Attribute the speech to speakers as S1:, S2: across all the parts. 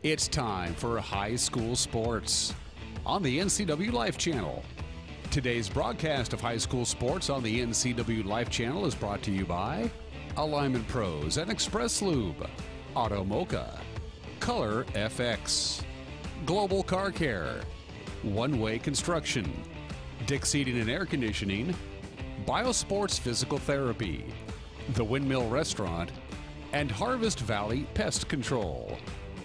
S1: It's time for high school sports on the NCW Life Channel. Today's broadcast of high school sports on the NCW Life Channel is brought to you by Alignment Pros and Express Lube, Auto Mocha, Color FX, Global Car Care, One Way Construction, Dick Seating and Air Conditioning, Biosports Physical Therapy, The Windmill Restaurant, and Harvest Valley Pest Control.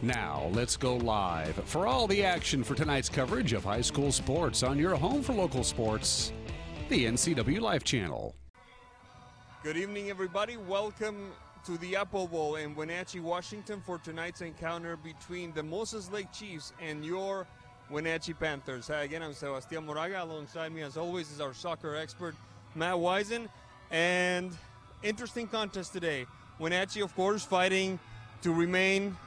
S1: Now, let's go live for all the action for tonight's coverage of high school sports on your home for local sports, the NCW Life Channel.
S2: Good evening, everybody. Welcome to the Apple Bowl in Wenatchee, Washington for tonight's encounter between the Moses Lake Chiefs and your Wenatchee Panthers. Hi again, I'm Sebastian Moraga. Alongside me, as always, is our soccer expert, Matt Wisen. And interesting contest today. Wenatchee, of course, fighting to remain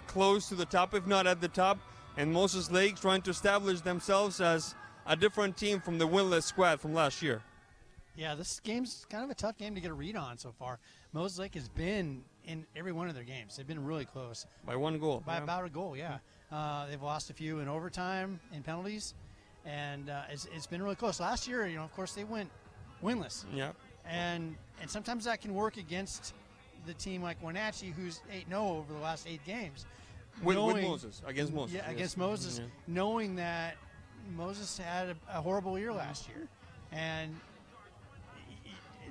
S2: close to the top, if not at the top, and Moses Lake trying to establish themselves as a different team from the winless squad from last year.
S3: Yeah, this game's kind of a tough game to get a read on so far. Moses Lake has been in every one of their games. They've been really close.
S2: By one goal.
S3: By about a goal, yeah. They've lost a few in overtime, in penalties, and it's been really close. Last year, of course, they went winless.
S2: Yeah.
S3: And sometimes that can work against the team like Wenatchee, who's 8-0 over the last 8 games.
S2: With Moses, against Moses.
S3: Yeah, against Moses, knowing that Moses had a horrible year last year. And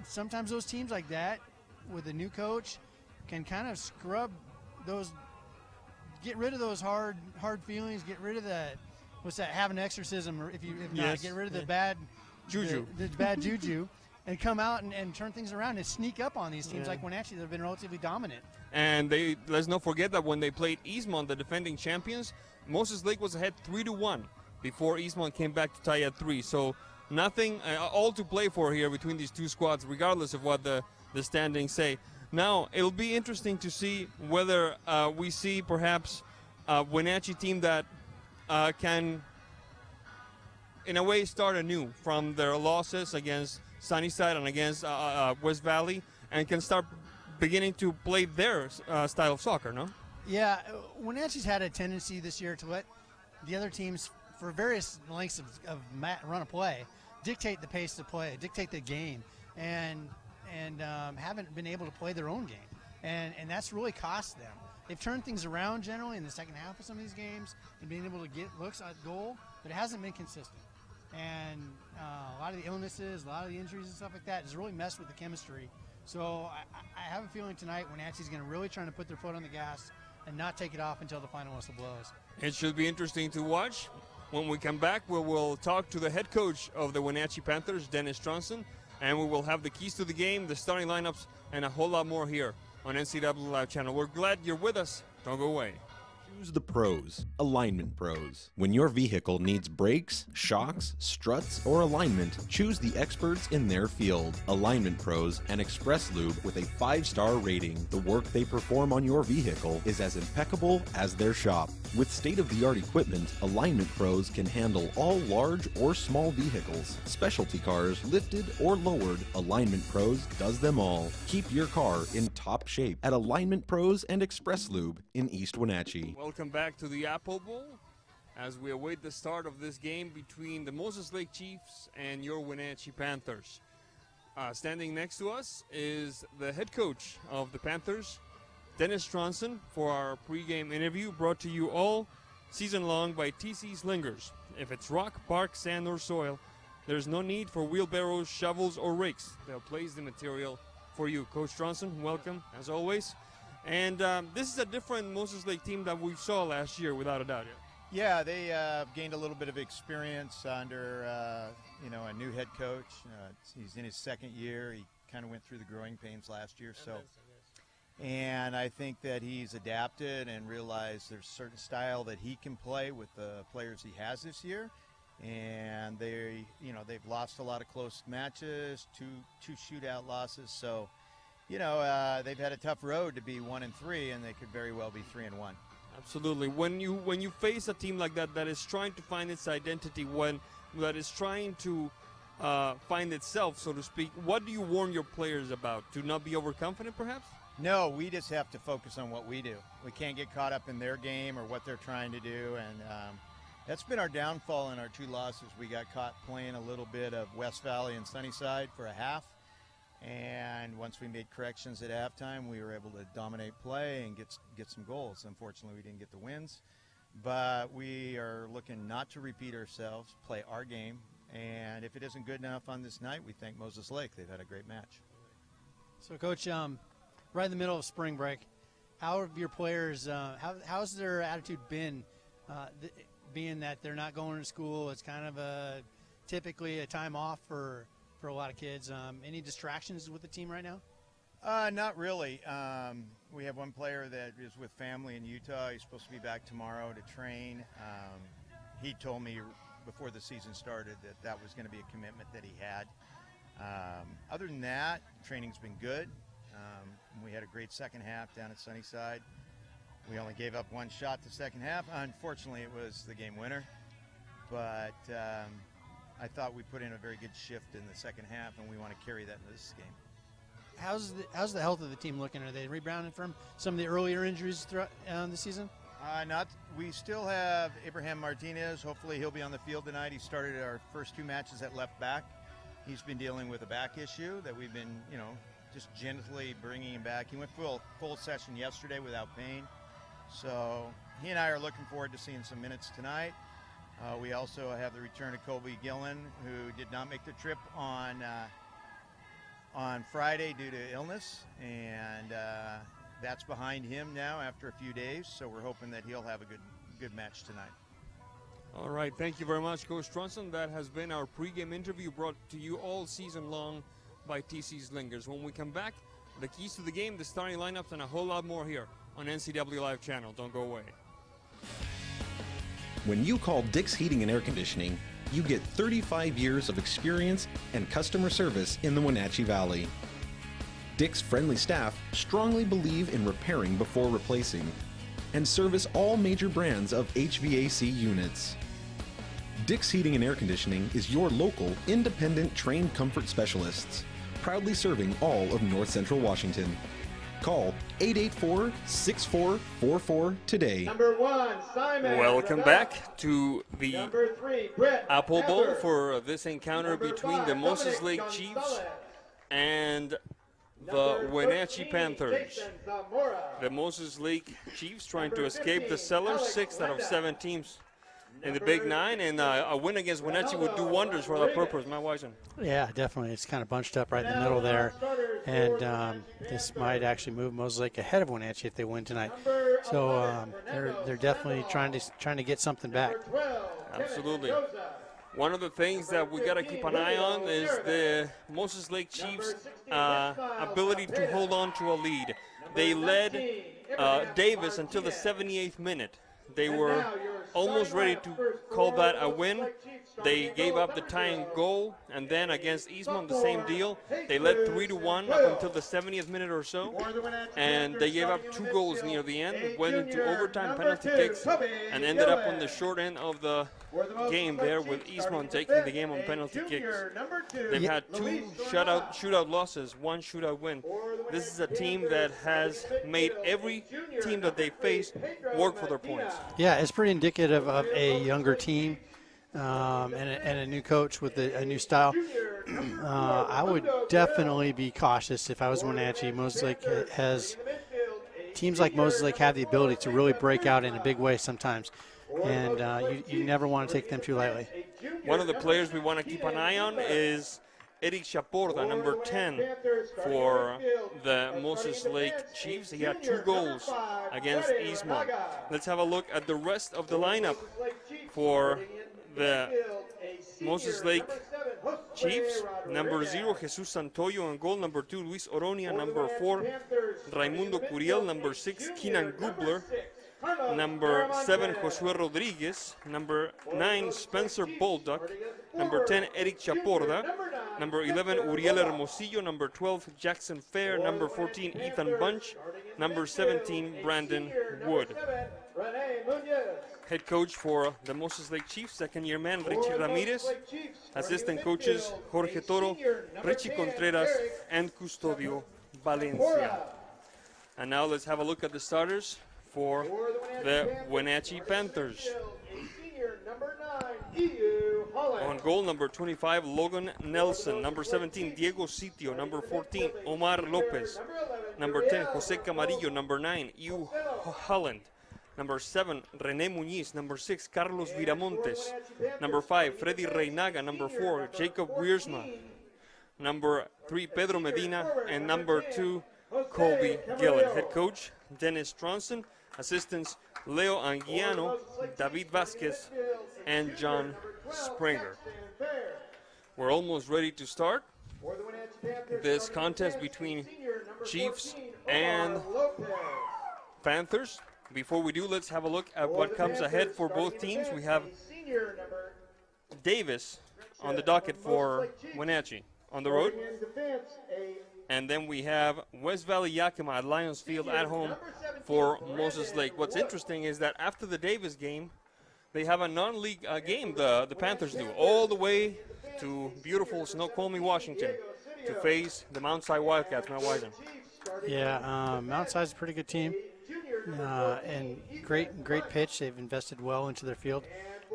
S3: sometimes those teams like that, with a new coach, can kind of scrub those, get rid of those hard feelings, get rid of that, have an exorcism, or if not, get rid of the bad juju. The bad juju. And come out and turn things around and sneak up on these teams like Wenatchee that have been relatively dominant.
S2: And let's not forget that when they played Eastmont, the defending champions, Moses Lake was ahead 3-1 before Eastmont came back to tie at 3. So nothing, all to play for here between these two squads, regardless of what the standings say. Now, it'll be interesting to see whether we see perhaps a Wenatchee team that can, in a way, start anew from their losses against Sunnyside and against West Valley, and can start beginning to play their style of soccer, no?
S3: Yeah, Wenatchee's had a tendency this year to let the other teams, for various lengths of run of play, dictate the pace of play, dictate the game, and haven't been able to play their own game. And that's really cost them. They've turned things around generally in the second half of some of these games and being able to get looks at goal, but it hasn't been consistent. And a lot of the illnesses, a lot of the injuries and stuff like that has really messed with the chemistry. So I have a feeling tonight Wenatchee's going to really try to put their foot on the gas and not take it off until the final whistle blows. It
S2: should be interesting to watch. When we come back, we will talk to the head coach of the Wenatchee Panthers, Dennis Stronson, and we will have the keys to the game, the starting lineups, and a whole lot more here on NCW Live Channel. We're glad you're with us. Don't go away.
S4: Choose the pros, Alignment Pros. When your vehicle needs brakes, shocks, struts, or alignment, choose the experts in their field. Alignment Pros and Express Lube with a 5-star rating. The work they perform on your vehicle is as impeccable as their shop. With state-of-the-art equipment, Alignment Pros can handle all large or small vehicles, specialty cars, lifted or lowered. Alignment Pros does them all. Keep your car in top shape at Alignment Pros and Express Lube in East Wenatchee.
S2: Welcome back to the Apple Bowl as we await the start of this game between the Moses Lake Chiefs and your Wenatchee Panthers. Standing next to us is the head coach of the Panthers, Dennis Stronson, for our pregame interview, brought to you all season long by TC Slingers. If it's rock, bark, sand, or soil, there's no need for wheelbarrows, shovels, or rakes. They'll place the material for you. Coach Stronson, welcome, as always. And this is a different Moses Lake team that we saw last year, without a doubt.
S5: Yeah, they gained a little bit of experience under a new head coach. He's in his second year. He kind of went through the growing pains last year. And I think that he's adapted and realized there's a certain style that he can play with the players he has this year. And they've lost a lot of close matches, two shootout losses. So, they've had a tough road to be 1-3, and they could very well be 3-1.
S2: Absolutely. When you face a team like that is trying to find its identity, that is trying to find itself, so to speak, what do you warn your players about? To not be overconfident, perhaps?
S5: No, we just have to focus on what we do. We can't get caught up in their game or what they're trying to do, and that's been our downfall in our 2 losses. We got caught playing a little bit of West Valley and Sunnyside for a half, and once we made corrections at halftime, we were able to dominate play and get some goals. Unfortunately, we didn't get the wins, but we are looking not to repeat ourselves, play our game, and if it isn't good enough on this night, we thank Moses Lake. They've had a great match.
S3: So, Coach, right in the middle of spring break, how have your players, how's their attitude been, being that they're not going to school? It's kind of typically a time off for a lot of kids. Any distractions with the team right now?
S5: Not really. We have one player that is with family in Utah. He's supposed to be back tomorrow to train. He told me before the season started that was going to be a commitment that he had. Other than that, training's been good. We had a great second half down at Sunnyside. We only gave up 1 shot the second half. Unfortunately, it was the game winner. But I thought we put in a very good shift in the second half, and we want to carry that into this game.
S3: How's the health of the team looking? Are they rebounding from some of the earlier injuries throughout the season?
S5: We still have Abraham Martinez. Hopefully he'll be on the field tonight. He started our first 2 matches at left back. He's been dealing with a back issue that we've been, just gently bringing him back. He went full session yesterday without pain. So he and I are looking forward to seeing some minutes tonight. We also have the return of Colby Gillen, who did not make the trip on Friday due to illness, and that's behind him now after a few days. So we're hoping that he'll have a good match tonight.
S2: All right, thank you very much, Coach Trunson. That has been our pregame interview brought to you all season long by TC Slingers. When we come back, the keys to the game, the starting lineups, and a whole lot more here on NCW Live Channel. Don't go away.
S4: When you call Dick's Heating and Air Conditioning, you get 35 years of experience and customer service in the Wenatchee Valley. Dick's friendly staff strongly believe in repairing before replacing and service all major brands of HVAC units. Dick's Heating and Air Conditioning is your local, independent, trained comfort specialists, proudly serving all of North Central Washington. Call 884-6444 today.
S6: Number 1, Simon.
S2: Welcome back to the
S6: Number 3, Brett
S2: Apple Bowl
S6: Pepper.
S2: for this encounter
S6: Number
S2: between
S6: 5,
S2: the Moses
S6: Dominic
S2: Lake Chiefs
S6: Gonzalez.
S2: and the
S6: Number
S2: Wenatchee
S6: 13,
S2: Panthers.
S6: Jason Zamora.
S2: The Moses Lake Chiefs trying to
S6: Number
S2: escape the
S6: 15,
S2: sellers,
S6: Alex
S2: 6 out of
S6: Lenda.
S2: 7 teams in the Big Nine, and a win against Wenatchee would do wonders for that purpose. Matt Wisen.
S3: Yeah, definitely. It's kind of bunched up right in the middle there, and this might actually move Moses Lake ahead of Wenatchee if they win tonight. So they're definitely trying to get something back.
S2: Absolutely. One of the things that we got to keep an eye on is the Moses Lake Chiefs' ability to hold on to a lead. They led Davis until the 78th minute. They were almost ready to call that a win. They gave up the tying goal, and then against Eastmont, the same deal. They led 3-1 up until the 70th minute or so, and they gave up 2 goals near the end, went into overtime, penalty kicks, and ended up on the short end of the game there with Eastmont taking the game on penalty kicks. They've had 2 shootout losses, 1 shootout win. This is a team that has made every team that they face work for their points.
S3: Yeah, it's pretty indicative of a younger team and a new coach with a new style. I would definitely be cautious if I was Wenatchee. Moses Lake has teams like Moses Lake have the ability to really break out in a big way sometimes, and you never want to take them too lightly.
S2: One of the players we want to keep an eye on is Eric Chaporda, number 10 for the Moses Lake Chiefs. He had 2 goals against Eastmont. Let's have a look at the rest of the lineup for the Moses Lake Chiefs. Number 0, Jesus Santoyo on goal. Number 2, Luis Oronia. Number 4, Raimundo Curiel. Number 6, Keenan Gubler. Number 7, Josué Rodriguez. Number 9, Spencer Bolduck. Number 10, Eric Chaporda. Number 11, Uriel Hermosillo. Number 12, Jackson Fair. Number 14, Ethan Bunch. Number 17, Brandon Wood. Head coach for the Moses Lake Chiefs, second-year man, Richie Ramirez. Assistant coaches, Jorge Toro, Richie Contreras, and Custodio Valencia. And now let's have a look at the starters for the Wenatchee Panthers.
S6: Senior number 9, EU Holland.
S2: On goal, number 25, Logan Nelson. Number 17, Diego Sitio. Number 14, Omar Lopez. Number 10, Jose Camarillo. Number 9, EU Holland. Number 7, René Muñiz. Number 6, Carlos Viramontes. Number 5, Freddy Reinaga. Number 4, Jacob Wiersma. Number 3, Pedro Medina. And number 2, Colby Gillen. Head coach, Dennis Stronson. Assistants, Leo Anguiano, David Vasquez, and John Springer. We're almost ready to start this contest between Chiefs and Panthers. Before we do, let's have a look at what comes ahead for both teams. We have Davis on the docket for Wenatchee on the road. And then we have West Valley Yakima at Lions Field at home for Moses Lake. What's interesting is that after the Davis game, they have a non-league game, the Panthers do, all the way to beautiful Snoqualmie, Washington, to face the Mount Si Wildcats. Matt Wiseman.
S3: Yeah, Mount Si is a pretty good team, and great pitch. They've invested well into their field,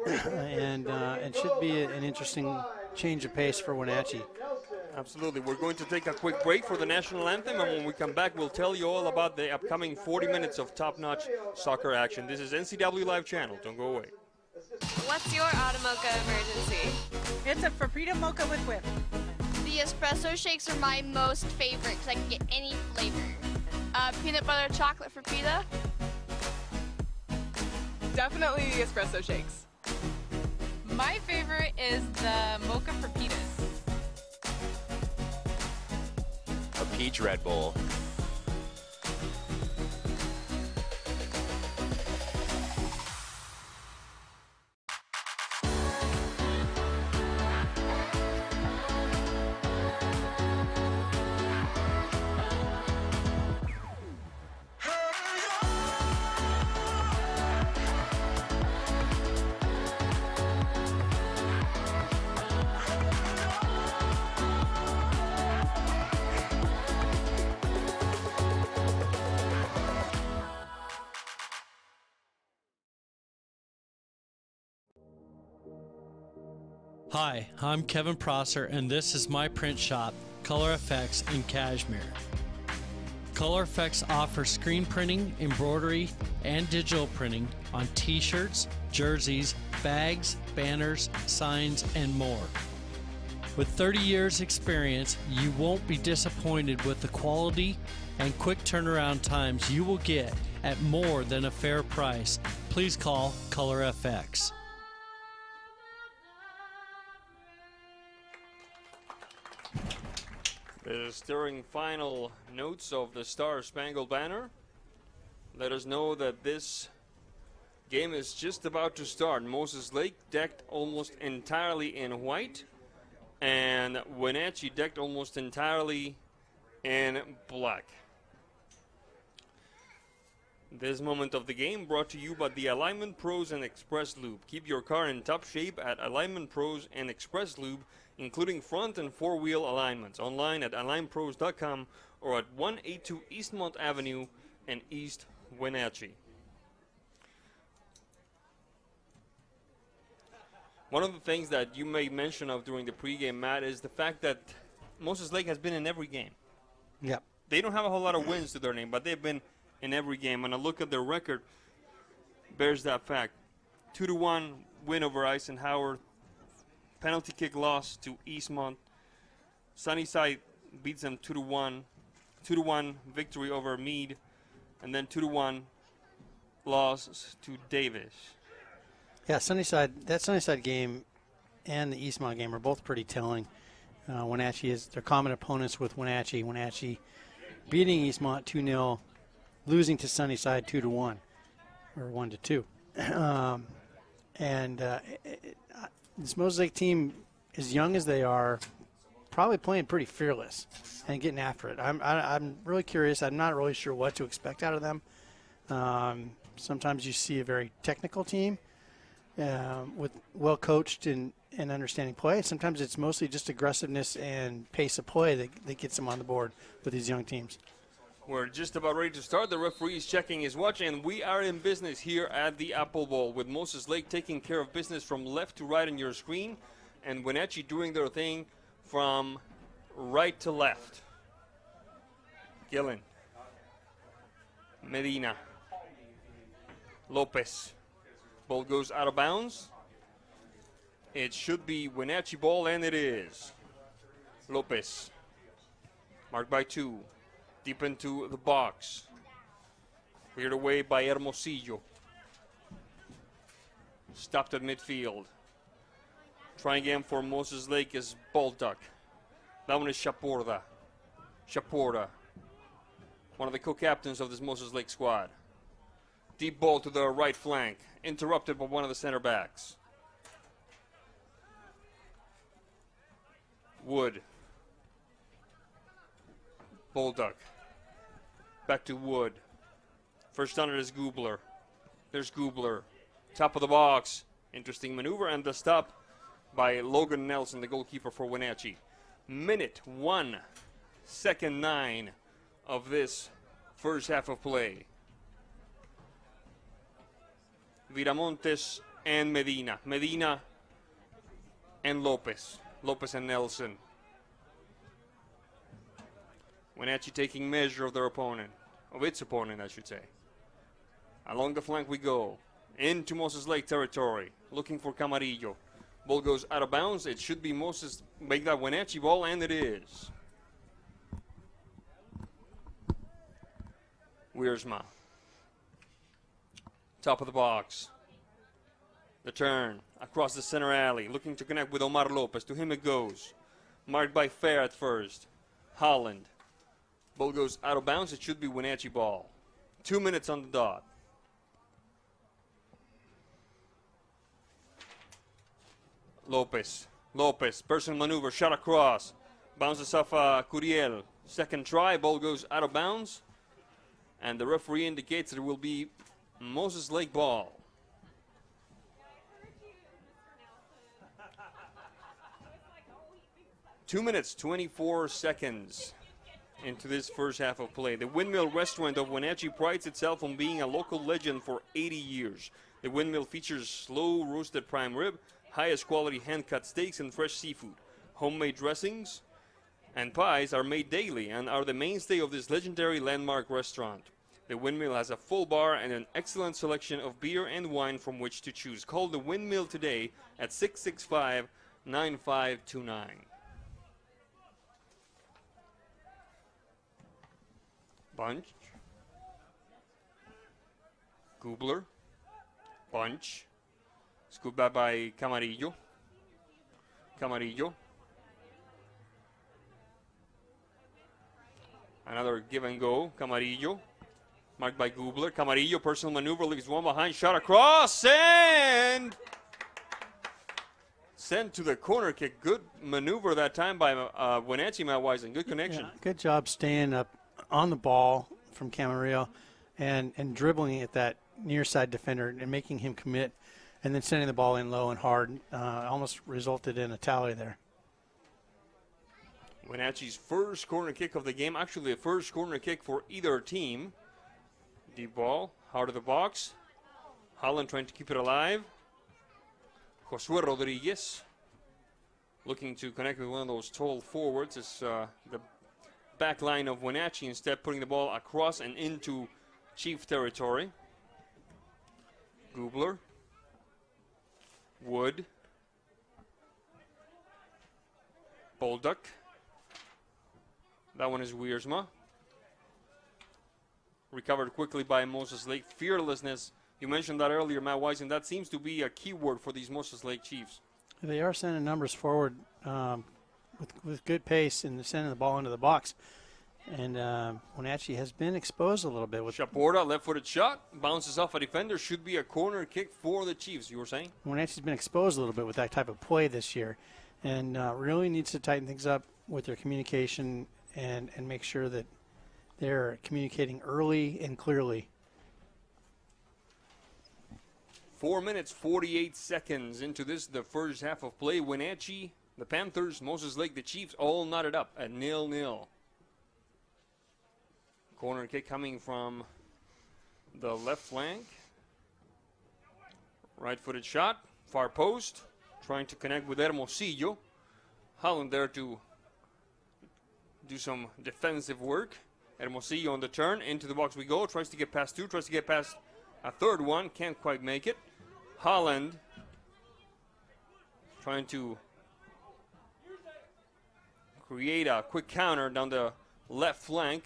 S3: and it should be an interesting change of pace for Wenatchee.
S2: Absolutely. We're going to take a quick break for the national anthem, and when we come back, we'll tell you all about the upcoming 40 minutes of top-notch soccer action. This is NCW Live Channel. Don't go away.
S7: What's your Automocha emergency?
S8: It's a Frappuccino mocha with whip.
S9: The espresso shakes are my most favorite because I can get any flavor. Peanut butter chocolate for pita.
S7: Definitely the espresso shakes.
S8: My favorite is the mocha for pitas.
S10: A peach Red Bull.
S11: Hi, I'm Kevin Prosser, and this is my print shop, Color Effects in Cashmere. Color Effects offers screen printing, embroidery, and digital printing on t-shirts, jerseys, bags, banners, signs, and more. With 30 years experience, you won't be disappointed with the quality and quick turnaround times you will get at more than a fair price. Please call Color FX.
S2: The stirring final notes of the Star Spangled Banner let us know that this game is just about to start. Moses Lake decked almost entirely in white, and Wenatchee decked almost entirely in black. This moment of the game brought to you by the Alignment Pros and Express Lube. Keep your car in top shape at Alignment Pros and Express Lube, including front and four-wheel alignments. Online at alignpros.com or at 182 Eastmont Avenue in East Wenatchee. One of the things that you made mention of during the pregame, Matt, is the fact that Moses Lake has been in every game.
S3: Yep.
S2: They don't have a whole lot of wins to their name, but they've been in every game. And a look at their record bears that fact. 2-1 win over Eisenhower. Penalty kick loss to Eastmont. Sunnyside beats them 2-1. 2-1 victory over Meade. And then 2-1 loss to Davis.
S3: Yeah, that Sunnyside game and the Eastmont game are both pretty telling. Wenatchee is their common opponents with Wenatchee. Wenatchee beating Eastmont 2-0, losing to Sunnyside 2-1 or 1-2. This Moses Lake team, as young as they are, probably playing pretty fearless and getting after it. I'm really curious. I'm not really sure what to expect out of them. Sometimes you see a very technical team with well-coached and understanding play. Sometimes it's mostly just aggressiveness and pace of play that gets them on the board with these young teams.
S2: We're just about ready to start. The referee is checking his watch, and we are in business here at the Apple Bowl with Moses Lake taking care of business from left to right on your screen, and Wenatchee doing their thing from right to left. Gillen. Medina. Lopez. Ball goes out of bounds. It should be Wenatchee ball, and it is. Lopez. Marked by 2. Deep into the box. Cleared away by Hermosillo. Stopped at midfield. Trying again for Moses Lake is Baldock. That one is Chaporda. Chaporda. One of the co-captains of this Moses Lake squad. Deep ball to the right flank. Interrupted by one of the center backs. Wood. Baldock. Back to Wood. First on it is Gubler. There's Gubler. Top of the box. Interesting maneuver, and the stop by Logan Nelson, the goalkeeper for Wenatchee. Minute 1, second 9 of this first half of play. Viramontes and Medina. Medina and Lopez. Lopez and Nelson. Wenatchee taking measure of their opponent. Of its opponent, I should say. Along the flank we go. Into Moses Lake territory. Looking for Camarillo. Ball goes out of bounds. It should be Moses make that Wenatchee ball, and it is. Wiersma. Top of the box. The turn across the center alley. Looking to connect with Omar Lopez. To him it goes. Marked by Fair at first. Holland. Ball goes out of bounds. It should be Wenatchee ball. 2 minutes on the dot. Lopez. Lopez. Personal maneuver. Shot across. Bounces off Curiel. Second try. Ball goes out of bounds. And the referee indicates it will be Moses Lake ball. Two minutes, 24 seconds into this first half of play. The Windmill Restaurant of Wenatchee prides itself on being a local legend for 80 years. The Windmill features slow roasted prime rib, highest quality hand-cut steaks, and fresh seafood. Homemade dressings and pies are made daily and are the mainstay of this legendary landmark restaurant. The Windmill has a full bar and an excellent selection of beer and wine from which to choose. Call the Windmill today at 665-9529. Bunch. Gubler. Bunch. Scooped back by Camarillo. Camarillo. Another give and go. Camarillo. Marked by Gubler. Camarillo, personal maneuver, leaves one behind. Shot across and sent to the corner kick. Good maneuver that time by Wenatchee, Matt Wisen. Good connection.
S3: Yeah, good job staying up on the ball from Camarillo and dribbling at that near side defender and making him commit, and then sending the ball in low and hard. Almost resulted in a tally there.
S2: Wenatchee's first corner kick of the game. Actually, the first corner kick for either team. Deep ball, heart of the box. Holland trying to keep it alive. Josue Rodriguez looking to connect with one of those tall forwards. It's the back line of Wenatchee, instead putting the ball across and into Chief territory. Gubler. Wood. Baldock. That one is Wiersma. Recovered quickly by Moses Lake. Fearlessness. You mentioned that earlier, Matt Wisen. That seems to be a key word for these Moses Lake Chiefs.
S3: They are sending numbers forward with good pace and sending the ball into the box. And Wenatchee has been exposed a little bit. With
S2: Chaporda, left-footed shot. Bounces off a defender. Should be a corner kick for the Chiefs, you were saying?
S3: Wenatchee's been exposed a little bit with that type of play this year. And really needs to tighten things up with their communication and make sure that they're communicating early and clearly.
S2: 4 minutes, 48 seconds into this, the first half of play. Wenatchee, the Panthers, Moses Lake, the Chiefs, all knotted up at 0-0. Corner kick coming from the left flank. Right-footed shot, far post, trying to connect with Hermosillo. Holland there to do some defensive work. Hermosillo on the turn, into the box we go, tries to get past two, tries to get past a third one, can't quite make it. Holland trying to create a quick counter down the left flank.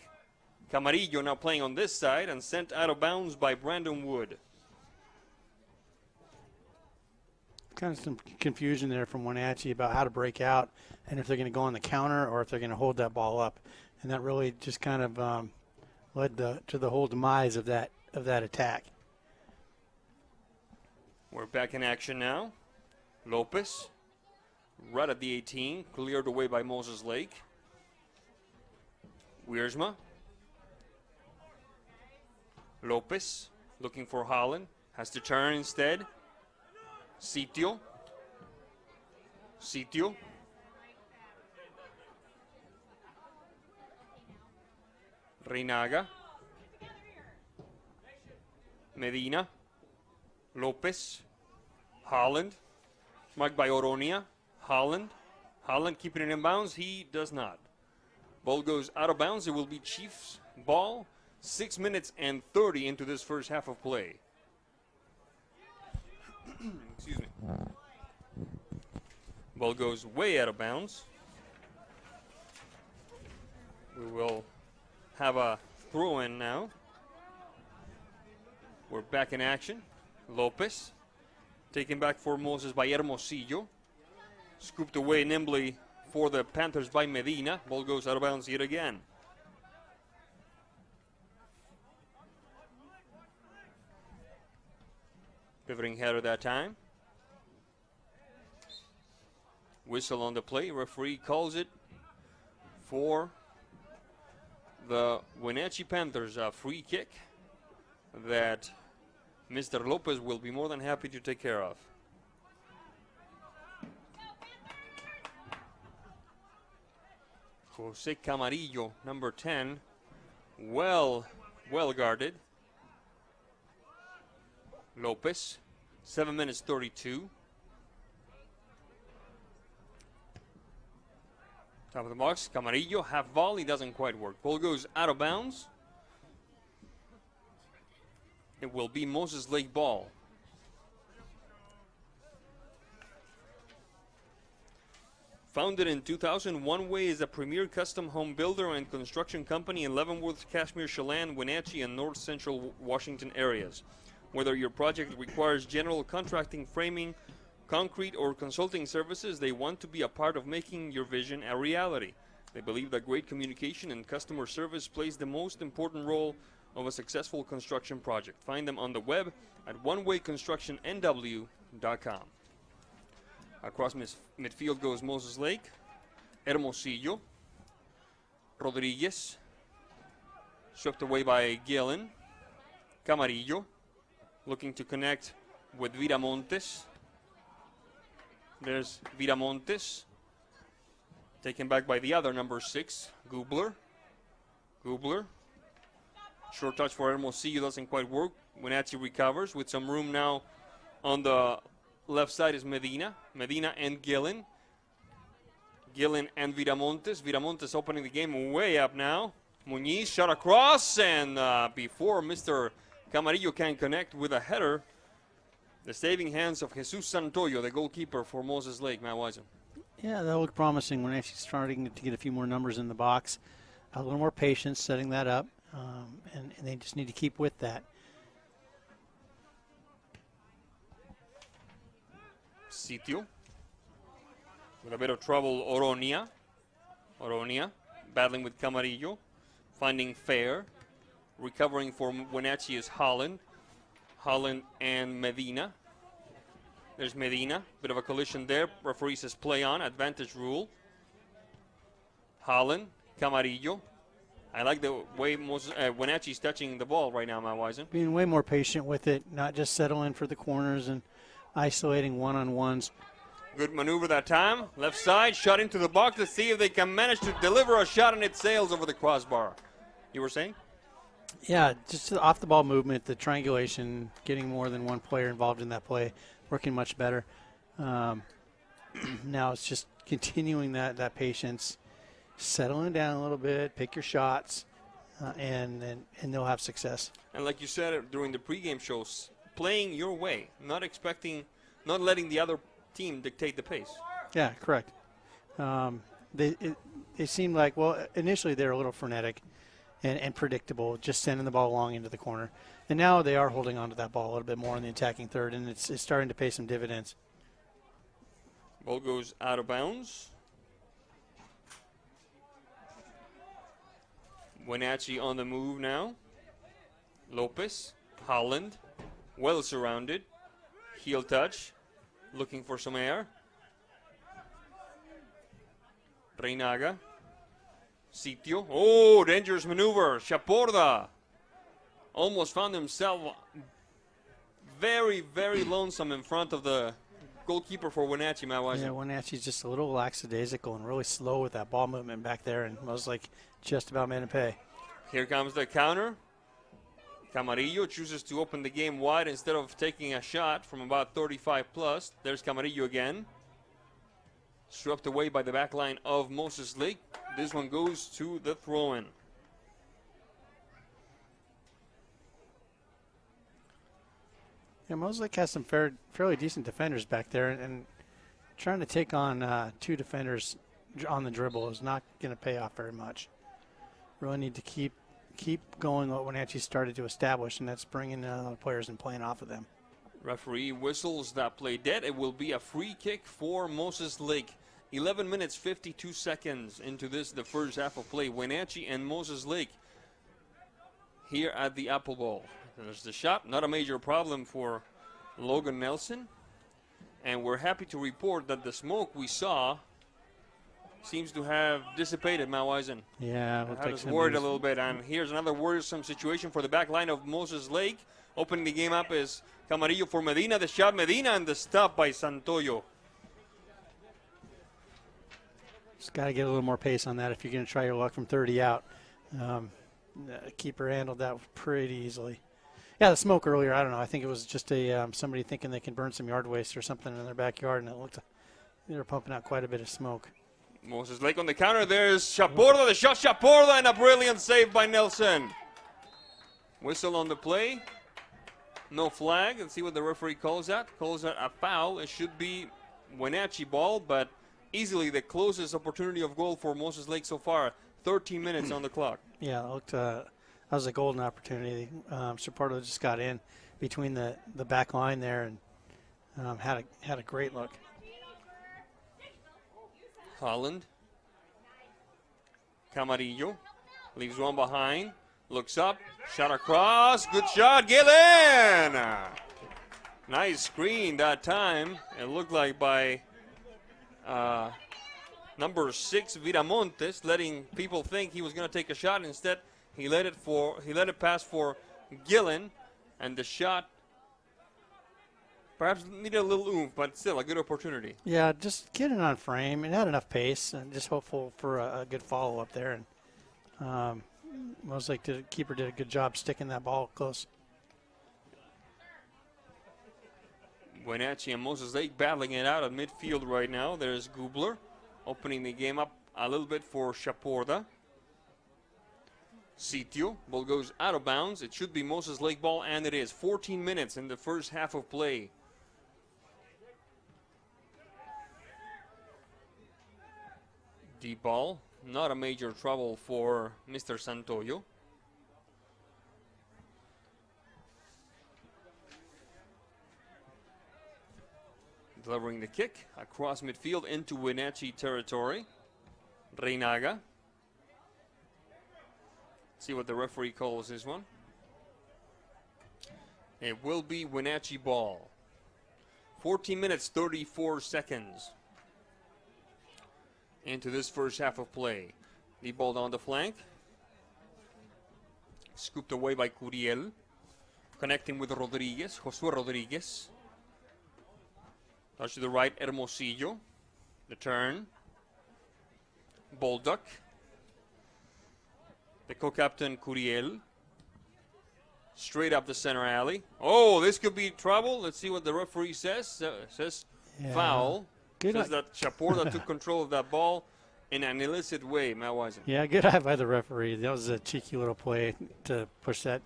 S2: Camarillo now playing on this side and sent out of bounds by Brandon Wood.
S3: Kind of some confusion there from Wenatchee about how to break out and if they're going to go on the counter or if they're going to hold that ball up. And that really just kind of led to the whole demise of that attack.
S2: We're back in action now. Lopez, right at the 18, cleared away by Moses Lake. Wiersma. Lopez, looking for Holland, has to turn instead. Sitio. Reinaga. Medina. Lopez. Holland. Marked by Oronia. Holland keeping it in bounds. He does not. Ball goes out of bounds. It will be Chiefs ball. 6 minutes and 30 into this first half of play. Excuse me. Ball goes way out of bounds. We will have a throw-in now. We're back in action. Lopez taken back for Moses by Hermosillo. Scooped away nimbly for the Panthers by Medina. Ball goes out of bounds yet again. Pivoting header that time. Whistle on the play. Referee calls it for the Wenatchee Panthers. A free kick that Mr. Lopez will be more than happy to take care of. Jose Camarillo, number 10, well guarded. Lopez, 7 minutes 32. Top of the box, Camarillo, half volley, doesn't quite work. Ball goes out of bounds. It will be Moses Lake ball. Founded in 2000, One Way is a premier custom home builder and construction company in Leavenworth, Kashmir, Chelan, Wenatchee, and north central Washington areas. Whether your project requires general contracting, framing, concrete, or consulting services, they want to be a part of making your vision a reality. They believe that great communication and customer service plays the most important role of a successful construction project. Find them on the web at onewayconstructionnw.com. Across midfield goes Moses Lake, Hermosillo, Rodriguez, swept away by Gillen, Camarillo, looking to connect with Viramontes. There's Viramontes, taken back by the other number 6, Gubler. Short touch for Hermosillo, doesn't quite work. Wenatchee recovers with some room now on the left side is Medina and Gillen. Gillen and Viramontes. Viramontes opening the game way up now. Muñiz shot across, and before Mr. Camarillo can connect with a header, the saving hands of Jesus Santoyo, the goalkeeper for Moses Lake. Matt Wisen.
S3: Yeah, that looked promising when actually starting to get a few more numbers in the box. A little more patience setting that up, and they just need to keep with that.
S2: Sitio. With a bit of trouble, Oronia, battling with Camarillo, finding fair. Recovering for Wenatchee is Holland and Medina. There's Medina, bit of a collision there. Referee says play on, advantage rule. Holland, Camarillo. I like the way Wenatchee's touching the ball right now, Matt Wisen.
S3: Being way more patient with it, not just settling for the corners and isolating one-on-ones.
S2: Good maneuver that time. Left side, shot into the box to see if they can manage to deliver a shot, and it sails over the crossbar. You were saying?
S3: Yeah, just the off-the-ball movement, the triangulation, getting more than one player involved in that play, working much better. Now it's just continuing that patience, settling down a little bit, pick your shots, and they'll have success.
S2: And like you said during the pregame shows, playing your way, not letting the other team dictate the pace.
S3: Yeah, correct. They seemed like, well, initially they were a little frenetic and predictable, just sending the ball along into the corner. And now they are holding on to that ball a little bit more in the attacking third, and it's starting to pay some dividends.
S2: Ball goes out of bounds. Wenatchee on the move now. Lopez, Holland, well surrounded. Heel touch, looking for some air. Reinaga. Sitio. Oh, dangerous maneuver. Chaporda almost found himself very, very lonesome in front of the goalkeeper for Wenatchee, Matt Weiser.
S3: Yeah, Wenatchee's just a little lackadaisical and really slow with that ball movement back there, and was like just about made him pay.
S2: Here comes the counter. Camarillo chooses to open the game wide instead of taking a shot from about 35 plus. There's Camarillo again. Swept away by the back line of Moses Lake. This one goes to the throw-in.
S3: Yeah, Moses Lake has some fairly decent defenders back there, and trying to take on two defenders on the dribble is not going to pay off very much. Really need to keep going what Wenatchee started to establish, and that's bringing other players and playing off of them.
S2: Referee whistles that play dead. It will be a free kick for Moses Lake. 11 minutes, 52 seconds into this, the first half of play. Wenatchee and Moses Lake here at the Apple Bowl. There's the shot. Not a major problem for Logan Nelson. And we're happy to report that the smoke we saw seems to have dissipated, Mauweisen.
S3: Yeah,
S2: I was worried a little bit. And here's another worrisome situation for the back line of Moses Lake. Opening the game up is Camarillo for Medina. The shot, Medina, and the stop by Santoyo.
S3: Just got to get a little more pace on that if you're going to try your luck from 30 out. The keeper handled that pretty easily. Yeah, the smoke earlier, I don't know. I think it was just somebody thinking they can burn some yard waste or something in their backyard, and it looked they were pumping out quite a bit of smoke.
S2: Moses Lake on the counter. There's Chaporda, the shot, Chaporda, and a brilliant save by Nelson. Whistle on the play. No flag. Let's see what the referee calls that. Calls that a foul. It should be Wenatchee ball, but easily the closest opportunity of goal for Moses Lake so far. 13 minutes on the clock.
S3: Yeah, it looked, that was a golden opportunity. Chaporda just got in between the back line there and had a great look.
S2: Holland. Camarillo leaves one behind. Looks up. Shot across. Good shot. Gillen! Nice screen that time. It looked like by number 6, Viramontes, letting people think he was going to take a shot. Instead, he let it pass for Gillen, and the shot perhaps needed a little oomph, but still a good opportunity.
S3: Yeah, just get it on frame. It had enough pace, and just hopeful for a good follow-up there. And most like the keeper did a good job sticking that ball close.
S2: Wenatchee and Moses Lake battling it out at midfield right now. There's Gubler opening the game up a little bit for Chaporda. Sitio, ball goes out of bounds. It should be Moses Lake ball, and it is. 14 minutes in the first half of play. Deep ball, not a major trouble for Mr. Santoyo. Delivering the kick across midfield into Wenatchee territory. Reinaga. See what the referee calls this one. It will be Wenatchee ball. 14 minutes, 34 seconds into this first half of play. The ball down the flank. Scooped away by Curiel. Connecting with Rodriguez, Josue Rodriguez. Touch to the right, Hermosillo. The turn. Bolduc. The co-captain, Curiel. Straight up the center alley. Oh, this could be trouble. Let's see what the referee says. Says foul.
S3: Good
S2: Says that Chaporta took control of that ball in an illicit way, Matt Wisen.
S3: Yeah, good eye by the referee. That was a cheeky little play to push that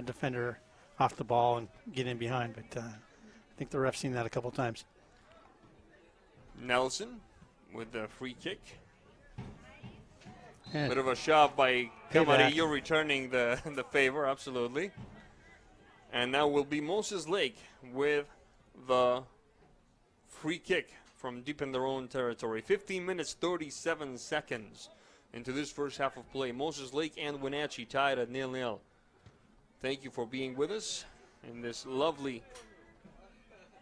S3: defender off the ball and get in behind. But I think the ref's seen that a couple times.
S2: Nelson with the free kick.
S3: Yeah.
S2: Bit of a shove by Camarillo, returning the favor, absolutely. And now will be Moses Lake with the free kick from deep in their own territory. 15 minutes, 37 seconds into this first half of play. Moses Lake and Wenatchee tied at 0-0. Thank you for being with us in this lovely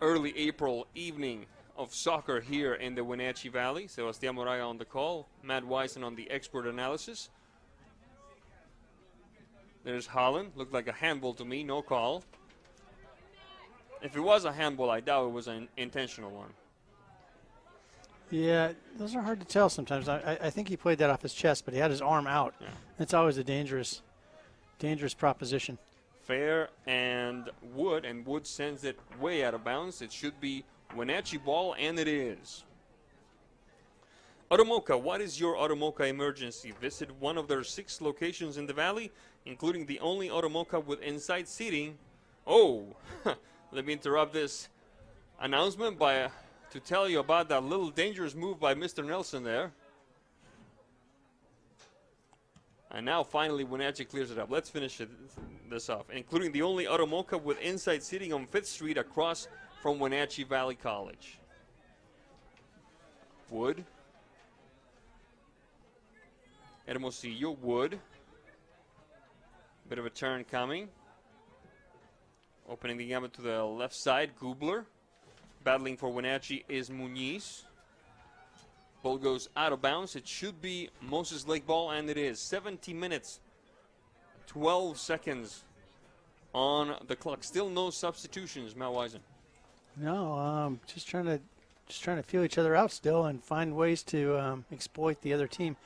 S2: early April evening of soccer here in the Wenatchee Valley. Sebastián Moraga on the call, Matt Wisen on the expert analysis. There's Holland. Looked like a handball to me, no call. If it was a handball, I doubt it was an intentional one.
S3: Yeah, those are hard to tell sometimes. I think he played that off his chest, but he had his arm out.
S2: Yeah.
S3: That's always a dangerous proposition.
S2: Fair and Wood sends it way out of bounds. It should be Wenatchee ball, and it is. Automoca, what is your Automoca emergency? Visit one of their 6 locations in the valley, including the only Automoca with inside seating. Oh, let me interrupt this announcement to tell you about that little dangerous move by Mr. Nelson there. And now finally Wenatchee clears it up. Let's finish this off. Including the only Automoca with inside seating on 5th Street across from Wenatchee Valley College. Wood. Hermosillo, Wood. Bit of a turn coming. Opening the gambit to the left side, Gubler. Battling for Wenatchee is Muñiz. Ball goes out of bounds. It should be Moses Lake ball, and it is. 70 minutes, 12 seconds on the clock. Still no substitutions, Matt Wisen.
S3: No, just trying to feel each other out still and find ways to exploit the other team.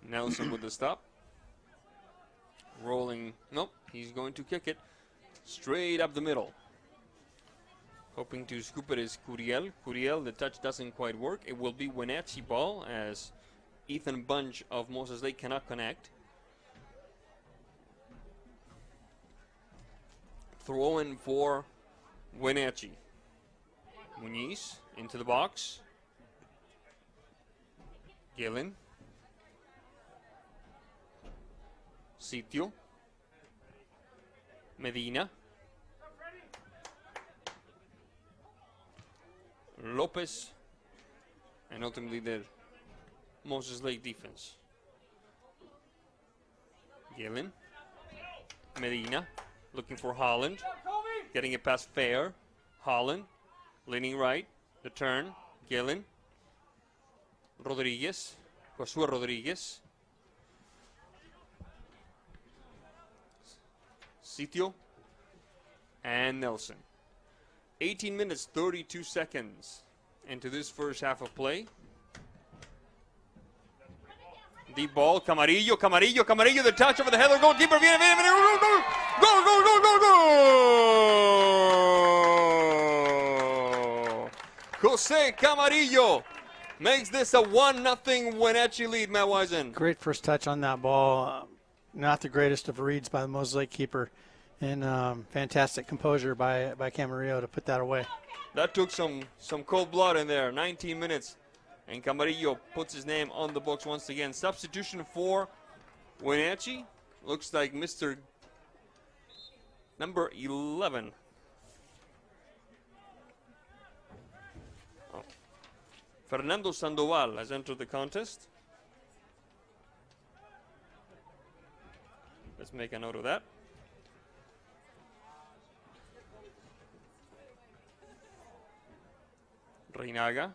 S2: Nelson with the stop. Rolling. Nope, he's going to kick it straight up the middle. Hoping to scoop it is Curiel. Curiel, the touch doesn't quite work. It will be Wenatchee ball as Ethan Bunch of Moses Lake cannot connect. Throw in for Wenatchee. Muñiz into the box. Gillen. Sitio. Medina. Lopez. And ultimately the Moses Lake defense. Gillen. Medina. Looking for Holland. Getting it past Fair. Holland. Leaning right. The turn. Gillen. Rodriguez. Joshua Rodriguez. Sitio. And Nelson. 18 minutes, 32 seconds into this first half of play. Deep ball, Camarillo, the touch over the header, goalkeeper, viene, goal! Jose Camarillo makes this a 1-0 Wenatchee lead, Matt Wisen.
S3: Great first touch on that ball. Not the greatest of reads by the Moses Lake keeper. And fantastic composure by Camarillo to put that away.
S2: That took some cold blood in there. 19 minutes. And Camarillo puts his name on the books once again. Substitution for Wenatchee. Looks like Mr. number 11. Oh. Fernando Sandoval has entered the contest. Let's make a note of that. Reinaga.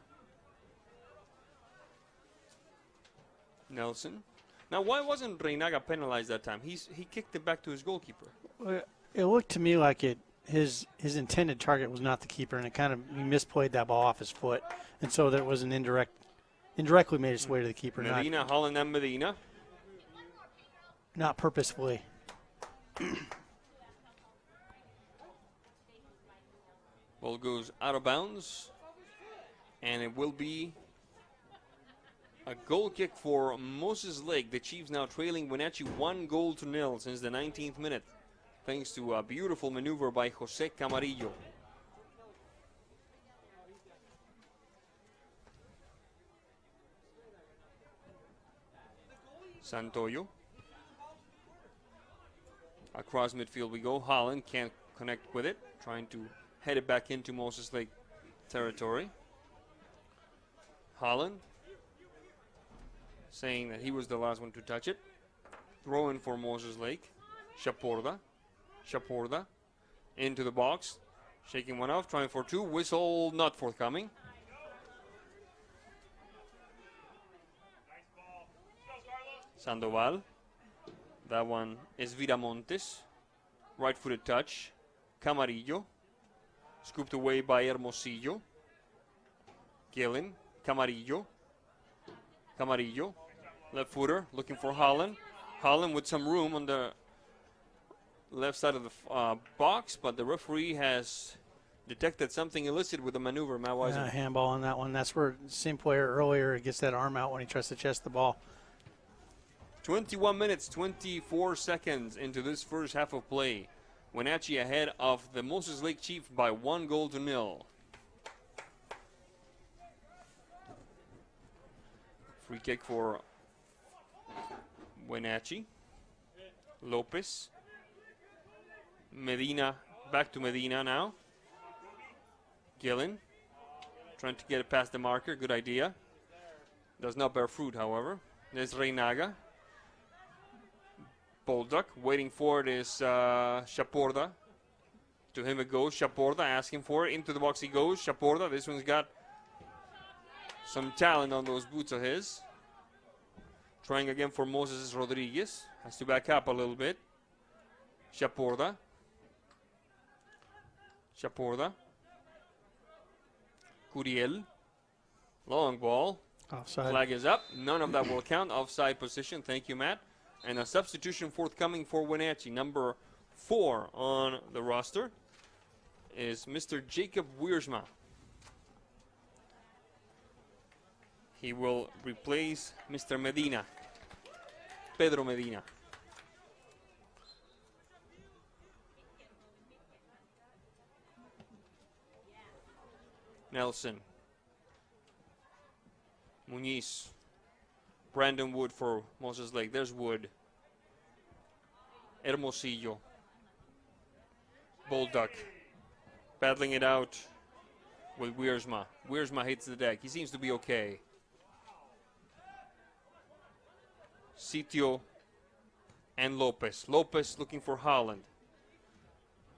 S2: Nelson. Now, why wasn't Reinaga penalized that time? He kicked it back to his goalkeeper.
S3: Well, it looked to me like his intended target was not the keeper, and he misplayed that ball off his foot, and so that was an indirectly made its way to the keeper.
S2: Medina, Holland and Medina.
S3: Not purposefully.
S2: Ball goes out of bounds, and it will be a goal kick for Moses Lake. The Chiefs now trailing Wenatchee 1-0 since the 19th minute, thanks to a beautiful maneuver by Jose Camarillo. Santoyo. Across midfield we go. Holland can't connect with it, trying to head it back into Moses Lake territory. Holland saying that he was the last one to touch it. Throw in for Moses Lake. Chaporda. Chaporda into the box. Shaking one off, trying for two. Whistle not forthcoming. Sandoval. That one is Viramontes. Right-footed touch. Camarillo. Scooped away by Hermosillo. Gillen. Camarillo. Camarillo. Left footer looking for Holland. Holland with some room on the left side of the box, but the referee has detected something illicit with the maneuver. Matt Wiseman.
S3: Handball on that one. That's where the same player earlier gets that arm out when he tries to chest the ball.
S2: 21 minutes, 24 seconds into this first half of play. Wenatchee ahead of the Moses Lake Chiefs by 1-0. Free kick for Wenatchee. Lopez. Medina, back to Medina now. Gillen, trying to get it past the marker, good idea. Does not bear fruit, however. There's Reynaga. Bolduc, waiting for it is Chaporda. To him it goes, Chaporda asking for it, into the box he goes, Chaporda, this one's got some talent on those boots of his. Trying again for Moses Rodriguez, has to back up a little bit. Chaporda. Chaporda. Curiel. Long ball.
S3: Offside.
S2: Flag is up. None of that will count. Offside position. Thank you, Matt. And a substitution forthcoming for Wenatchee. Number 4 on the roster is Mr. Jacob Wiersma. He will replace Mr. Medina. Pedro Medina. Nelson. Muniz. Brandon Wood for Moses Lake. There's Wood. Hermosillo. Bolduc. Battling it out with Wiersma. Wiersma hits the deck. He seems to be okay. Sitio and Lopez. Lopez looking for Holland.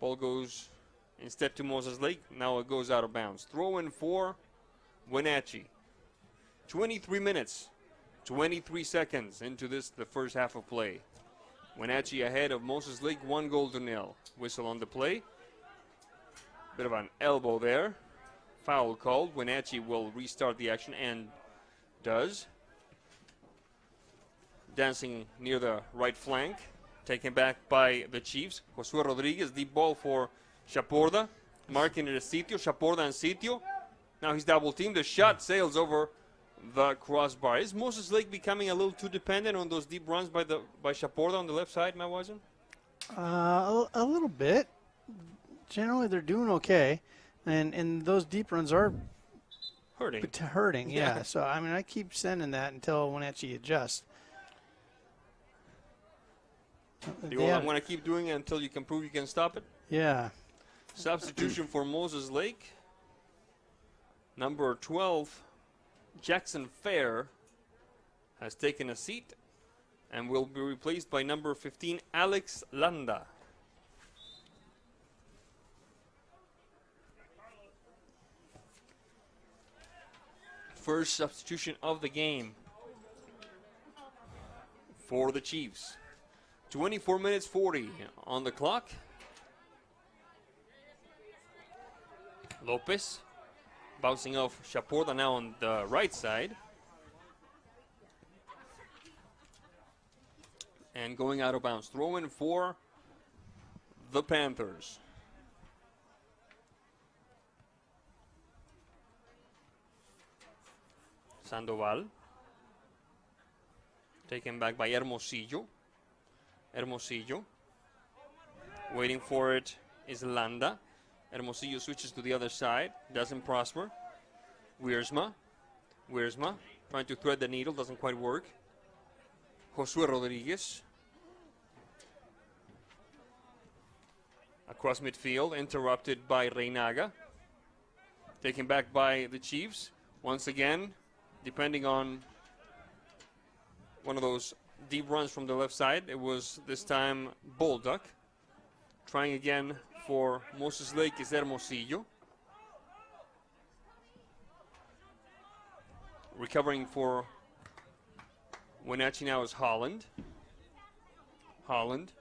S2: Ball goes instead to Moses Lake. Now it goes out of bounds. Throw in for Wenatchee. 23 minutes, 23 seconds into this, the first half of play. Wenatchee ahead of Moses Lake, 1-0. Whistle on the play. Bit of an elbow there. Foul called. Wenatchee will restart the action and does. Dancing near the right flank. Taken back by the Chiefs. Josué Rodriguez, deep ball for Chaporda. Marking it as Sitio. Chaporda and Sitio. Now he's double teamed. The shot sails over the crossbar. Is Moses Lake becoming a little too dependent on those deep runs by Chaporda on the left side, Matt Wiseman?
S3: A little bit. Generally, they're doing okay, and those deep runs are hurting. Yeah. So I mean, I keep sending that until Wenatchee adjusts.
S2: You want to keep doing it until you can prove you can stop it?
S3: Yeah.
S2: Substitution for Moses Lake. Number 12, Jackson Fair, has taken a seat and will be replaced by number 15, Alex Landa. First substitution of the game for the Chiefs. 24 minutes 40 on the clock. Lopez bouncing off Chaporda now on the right side. And going out of bounds. Throw in for the Panthers. Sandoval. Taken back by Hermosillo. Hermosillo. Waiting for it is Landa. Hermosillo switches to the other side. Doesn't prosper. Wiersma. Wiersma. Trying to thread the needle. Doesn't quite work. Josue Rodriguez. Across midfield. Interrupted by Reynaga. Taken back by the Chiefs. Once again, depending on one of those deep runs from the left side. It was this time Bolduc. Trying again for Moses Lake is Hermosillo. Recovering for Wenatchee now is Holland. Holland.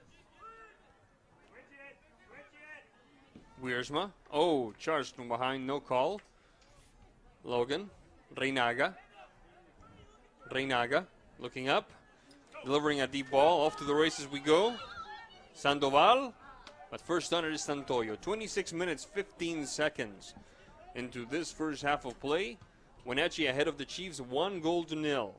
S2: Wiersma. Oh, charged from behind, no call. Logan. Reynaga. Reynaga looking up. Delivering a deep ball. Off to the races we go. Sandoval. But first on it is Santoyo. 26 minutes, 15 seconds into this first half of play. Wenatchee ahead of the Chiefs, 1-0.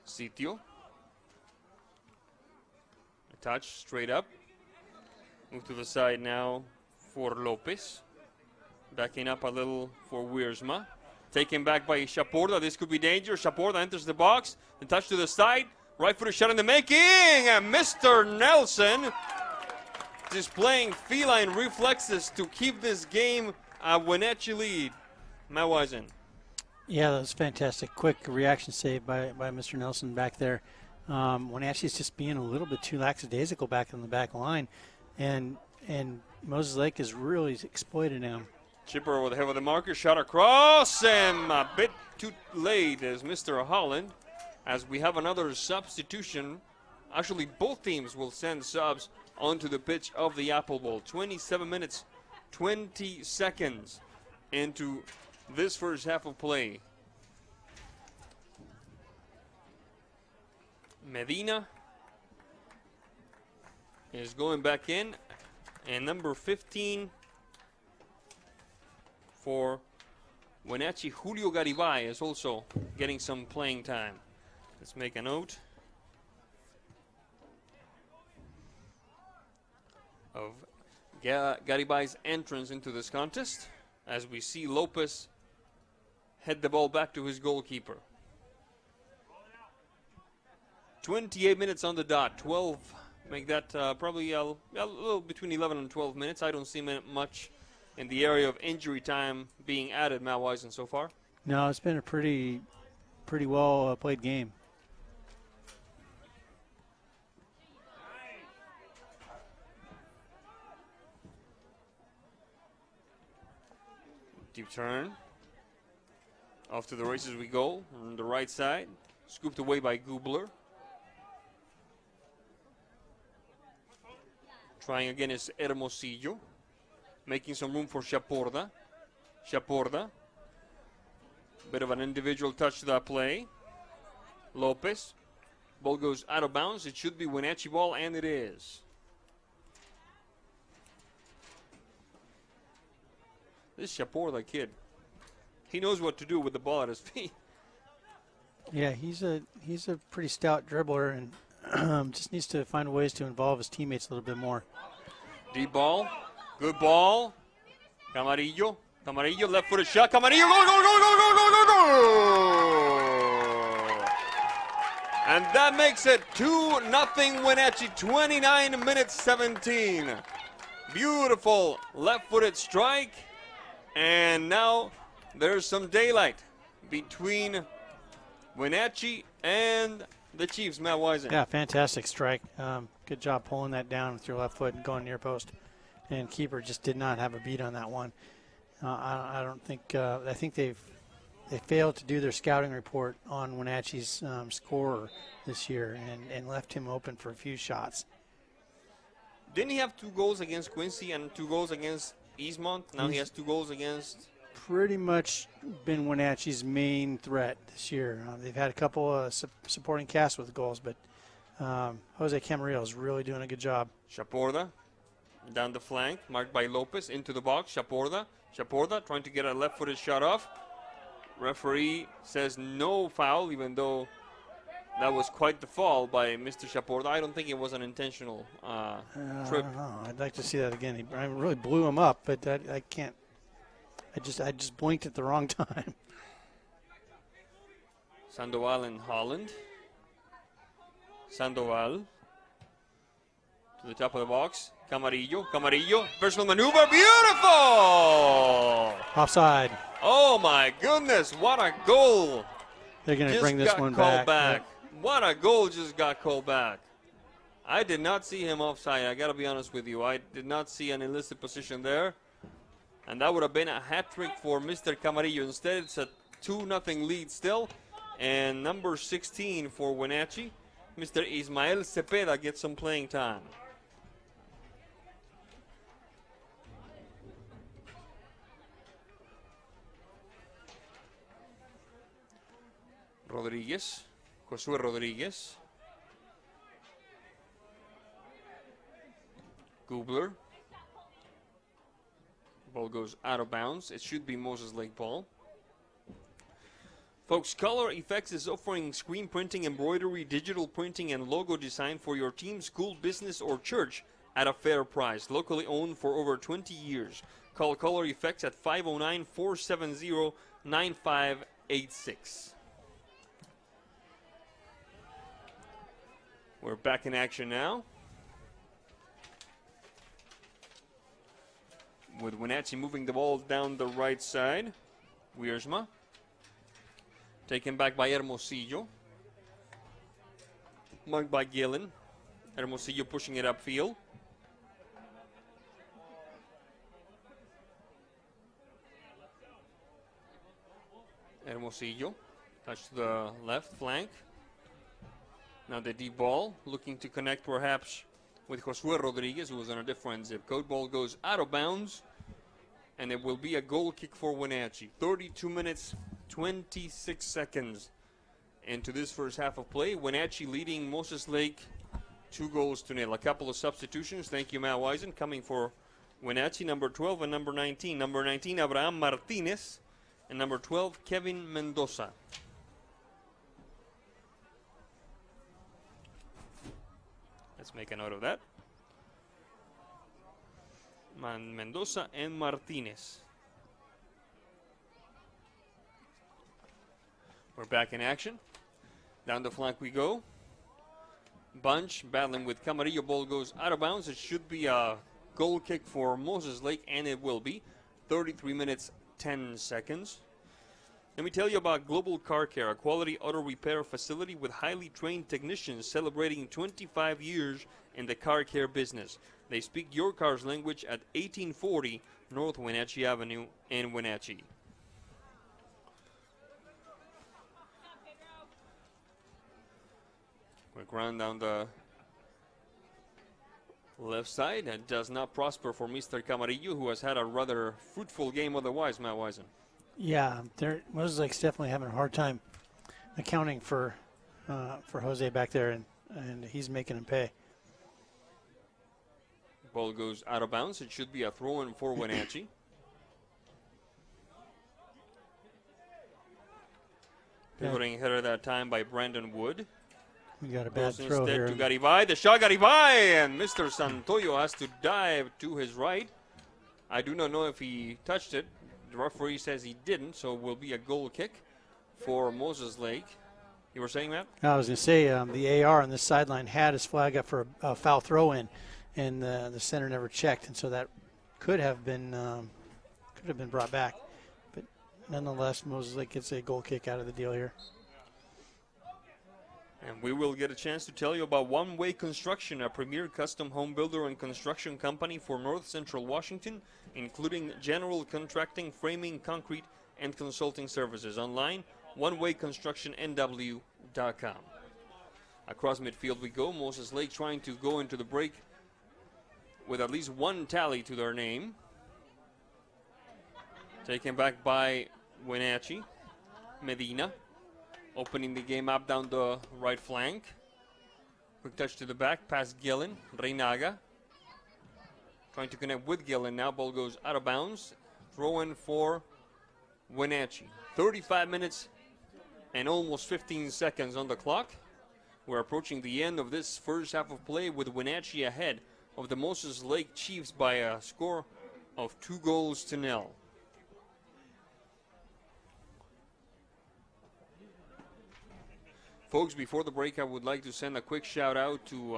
S2: Sitio. A touch straight up. Move to the side now for Lopez. Backing up a little for Wiersma. Taken back by Chaporda. This could be dangerous. Chaporda enters the box. The touch to the side. Right-footed shot in the making. And Mr. Nelson displaying feline reflexes to keep this game a Wenatchee lead. Matt Wisen.
S3: Yeah, that was fantastic. Quick reaction save by Mr. Nelson back there. Wenatchee's just being a little bit too lackadaisical back in the back line. And Moses Lake is really exploiting him.
S2: Chipper with the head of the marker, shot across, and a bit too late is Mr. Holland, as we have another substitution. Actually, both teams will send subs onto the pitch of the Apple Bowl. 27 minutes, 20 seconds into this first half of play. Medina is going back in, and number 15 for Wenatchee, Julio Garibay, is also getting some playing time. Let's make a note of Garibay's entrance into this contest, as we see Lopez head the ball back to his goalkeeper. 28 minutes on the dot, 12, make that probably a little between 11 and 12 minutes. I don't see much in the area of injury time being added, Matt Wisen, so far.
S3: No, it's been a pretty well played game.
S2: Deep turn. Off to the races we go on the right side. Scooped away by Gubler. Trying again is Hermosillo. Making some room for Chaporda. Chaporda. Bit of an individual touch to that play. Lopez. Ball goes out of bounds. It should be Wenatchee ball, and it is. This Chaporda kid, he knows what to do with the ball at his feet.
S3: Yeah, he's a pretty stout dribbler, and just needs to find ways to involve his teammates a little bit more.
S2: Deep ball. Good ball. Camarillo. Camarillo, left-footed shot. Camarillo, goal, goal, goal, goal, goal, goal, goal, goal! And that makes it 2-0 Wenatchee, 29 minutes 17. Beautiful left-footed strike. And now there's some daylight between Wenatchee and the Chiefs, Matt Wisen.
S3: Yeah, fantastic strike. Good job pulling that down with your left foot and going near post. And keeper just did not have a beat on that one. I don't think I think they failed to do their scouting report on Wenatchee's scorer this year and left him open for a few shots.
S2: Didn't he have 2 goals against Quincy and 2 goals against Eastmont? Now he has 2 goals against.
S3: Pretty much been Wenatchee's main threat this year. They've had a couple of supporting cast with goals, but Jose Camarillo is really doing a good job.
S2: Chaporda Down the flank, marked by Lopez, into the box, Chaporda. Chaporda trying to get a left-footed shot off. Referee says no foul, even though that was quite the fall by Mr. Chaporda. I don't think it was an intentional trip.
S3: I'd like to see that again. He really blew him up, but I can't. I just blinked at the wrong time.
S2: Sandoval and Holland. Sandoval to the top of the box. Camarillo, personal maneuver, beautiful!
S3: Offside.
S2: Oh my goodness, what a goal!
S3: They're going to bring this one
S2: back.
S3: back.
S2: Yep. What a goal just got called back. I did not see him offside, I gotta be honest with you. I did not see an illicit position there. And that would have been a hat trick for Mr. Camarillo. Instead, it's a 2-0 lead still. And number 16 for Wenatchee, Mr. Ismael Cepeda gets some playing time. Rodriguez, Josué Rodriguez. Gubler. Ball goes out of bounds. It should be Moses Lake ball. Folks, Color Effects is offering screen printing, embroidery, digital printing, and logo design for your team, school, business, or church at a fair price. Locally owned for over 20 years. Call Color Effects at 509-470-9586. We're back in action now, with Wenatchee moving the ball down the right side. Wiersma. Taken back by Hermosillo. Marked by Gillen. Hermosillo pushing it upfield. Hermosillo. Touch to the left flank. Now the deep ball, looking to connect perhaps with Josué Rodriguez, who was on a different zip code. Ball goes out of bounds, and it will be a goal kick for Wenatchee. 32 minutes, 26 seconds into this first half of play. Wenatchee leading Moses Lake 2-0. A couple of substitutions. Thank you, Matt Wisen, coming for Wenatchee. Number 12 and number 19. Number 19, Abraham Martinez, and number 12, Kevin Mendoza. Let's make a note of that. Mendoza and Martinez. We're back in action. Down the flank we go. Bunch battling with Camarillo. Ball goes out of bounds. It should be a goal kick for Moses Lake, and it will be. 33 minutes, 10 seconds. Let me tell you about Global Car Care, a quality auto repair facility with highly trained technicians celebrating 25 years in the car care business. They speak your car's language at 1840 North Wenatchee Avenue in Wenatchee. Quick run down the left side. It does not prosper for Mr. Camarillo, who has had a rather fruitful game otherwise, Matt Wisen.
S3: Yeah, Moses Lake's definitely having a hard time accounting for Jose back there, and he's making him pay.
S2: Ball goes out of bounds. It should be a throw-in for Wenatchee. Pivoting ahead of that time by Brandon Wood.
S3: We got a bad
S2: throw
S3: throw
S2: instead
S3: here.
S2: to Garibay. The shot Garibay, and Mr. Santoyo has to dive to his right. I do not know if he touched it. The referee says he didn't, so it will be a goal kick for Moses Lake. You were saying, Matt?
S3: I was going to say the AR on this sideline had his flag up for a foul throw-in, and the center never checked, and so that could have been brought back. But nonetheless, Moses Lake gets a goal kick out of the deal here.
S2: And we will get a chance to tell you about One Way Construction, a premier custom home builder and construction company for North Central Washington, including general contracting, framing, concrete, and consulting services. Online, onewayconstructionnw.com. Across midfield we go. Moses Lake trying to go into the break with at least one tally to their name. Taken back by Wenatchee. Medina opening the game up down the right flank. Quick touch to the back, past Gillen. Reinaga trying to connect with Gillen. Now ball goes out of bounds. Throw in for Wenatchee. 35 minutes and almost 15 seconds on the clock. We're approaching the end of this first half of play with Wenatchee ahead of the Moses Lake Chiefs by a score of 2-0. Folks, before the break, I would like to send a quick shout out to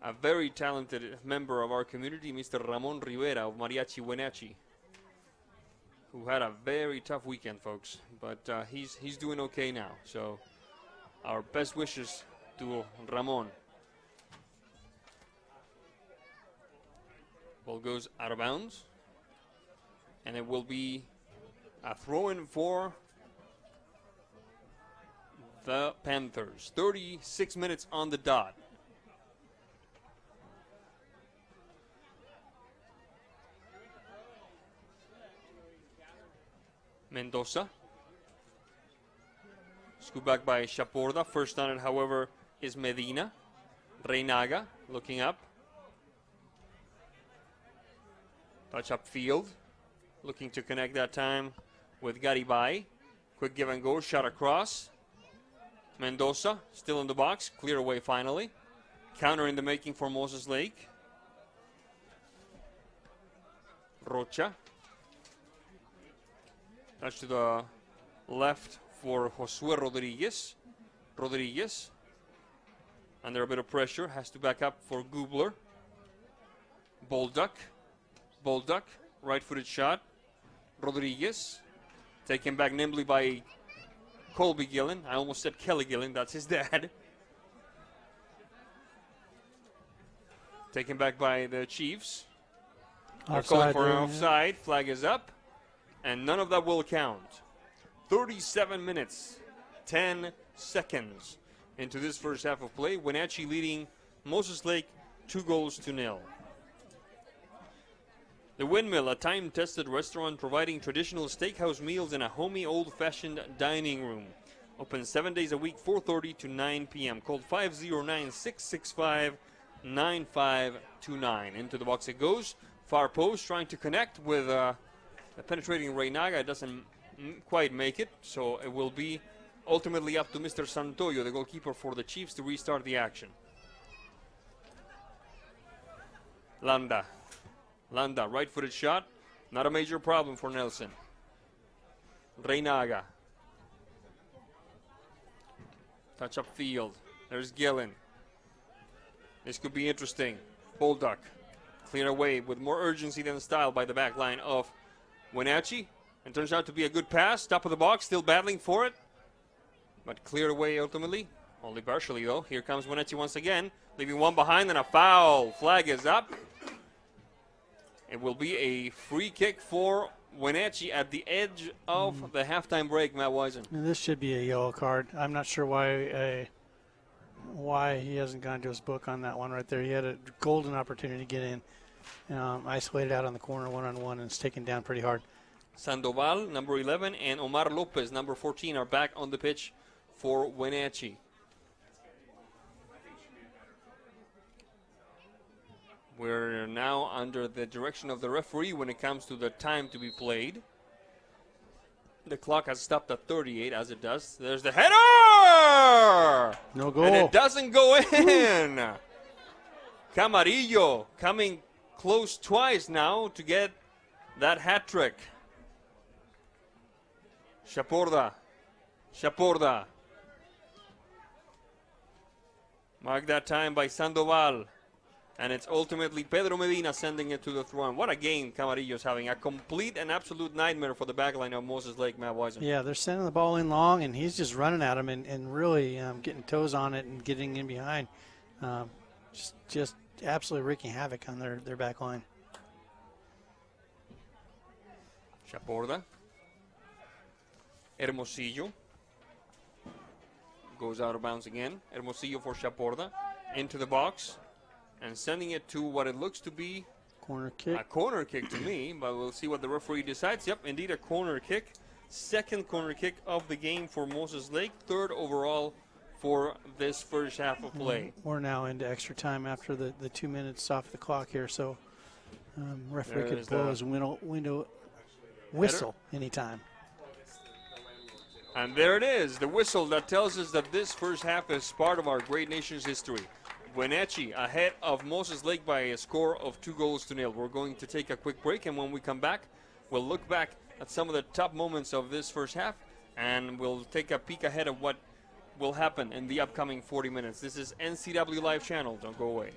S2: a very talented member of our community, Mr. Ramon Rivera of Mariachi Wenatchee, who had a very tough weekend, folks, but he's doing okay now. So our best wishes to Ramon. Ball goes out of bounds, and it will be a throw-in for the Panthers. 36 minutes on the dot. Mendoza. Scoop back by Chaporda. First on it, however, is Medina. Reynaga looking up. Touch up field. Looking to connect that time with Garibay. Quick give and go. Shot across. Mendoza still in the box. Clear away finally. Counter in the making for Moses Lake. Rocha. Touch to the left for Josue Rodriguez. Rodriguez, under a bit of pressure, has to back up for Gubler. Bolduck. Bolduck, right-footed shot. Rodriguez, taken back nimbly by Colby Gillen. I almost said Kelly Gillen, that's his dad. Taken back by the Chiefs. They're calling for an offside. Flag is up. And none of that will count. 37 minutes, 10 seconds into this first half of play. Wenatchee leading Moses Lake 2-0. The Windmill, a time-tested restaurant providing traditional steakhouse meals in a homey, old-fashioned dining room. Open 7 days a week, 4:30 to 9 p.m. Call 509-665-9529. Into the box it goes. Far post trying to connect with the penetrating Reynaga. It doesn't quite make it, so it will be ultimately up to Mr. Santoyo, the goalkeeper for the Chiefs, to restart the action. Landa, right-footed shot. Not a major problem for Nelson. Reynaga. Touch up field. There's Gillen. This could be interesting. Bolduck. Clear away with more urgency than style by the back line of Wenatchee. And turns out to be a good pass. Top of the box, still battling for it. But cleared away ultimately. Only partially, though. Here comes Wenatchee once again. Leaving one behind and a foul. Flag is up. It will be a free kick for Wenatchee at the edge of the halftime break, Matt Wisen.
S3: This should be a yellow card. I'm not sure why he hasn't gone to his book on that one right there. He had a golden opportunity to get in. Isolated out on the corner one-on-one, and it's taken down pretty hard.
S2: Sandoval, number 11, and Omar Lopez, number 14, are back on the pitch for Wenatchee. We're now under the direction of the referee when it comes to the time to be played. The clock has stopped at 38, as it does. There's the header!
S3: No goal.
S2: And it doesn't go in. Camarillo coming close twice now to get that hat trick. Chaporda. Mark that time by Sandoval. And it's ultimately Pedro Medina sending it to the throne. What a game Camarillo's having. A complete and absolute nightmare for the backline of Moses Lake, Matt Wisen.
S3: Yeah, they're sending the ball in long, and he's just running at them and really getting toes on it and getting in behind. Just absolutely wreaking havoc on their back line.
S2: Chaporda. Hermosillo. Goes out of bounds again. Hermosillo for Chaporda. Into the box. And sending it to what it looks to be
S3: corner kick.
S2: A corner kick to me, but we'll see what the referee decides. Yep, indeed a corner kick. Second corner kick of the game for Moses Lake. Third overall for this first half of play.
S3: We're now into extra time after the 2 minutes off the clock here, so Referee could blow his whistle anytime.
S2: And there it is, the whistle that tells us that this first half is part of our great nation's history. Wenatchee ahead of Moses Lake by a score of 2-0. We're going to take a quick break, and when we come back, we'll look back at some of the top moments of this first half, and we'll take a peek ahead of what will happen in the upcoming 40 minutes. This is NCW Live Channel. Don't go away.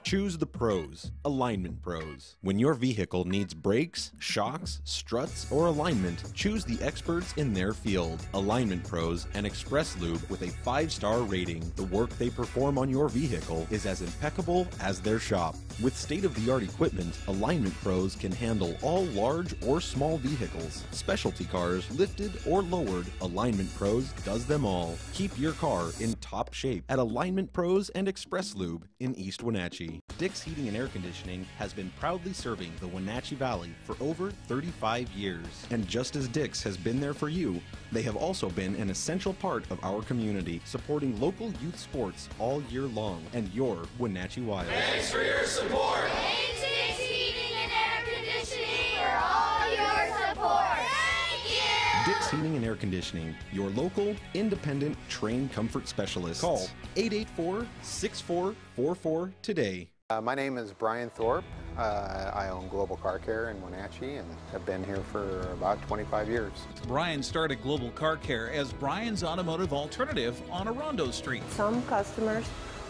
S4: Choose the pros, Alignment Pros. When your vehicle needs brakes, shocks, struts, or alignment, choose the experts in their field. Alignment Pros and Express Lube with a 5-star rating. The work they perform on your vehicle is as impeccable as their shop. With state-of-the-art equipment, Alignment Pros can handle all large or small vehicles, specialty cars, lifted or lowered. Alignment Pros does them all. Keep your car in top shape at Alignment Pros and Express Lube in East Wenatchee. Dick's Heating and Air Conditioning has been proudly serving the Wenatchee Valley for over 35 years. And just as Dick's has been there for you, they have also been an essential part of our community, supporting local youth sports all year long and your Wenatchee Wild.
S6: Thanks for your support.
S9: Thanks, Dick's Heating and Air Conditioning, for all your support. Thank you.
S4: Dick's Heating and Air Conditioning, your local, independent, trained comfort specialist. Call 884-6444 today.
S12: My name is Brian Thorpe. I own Global Car Care in Wenatchee and have been here for about 25 years.
S13: Brian started Global Car Care as Brian's automotive alternative on Orondo Street.
S14: Some customers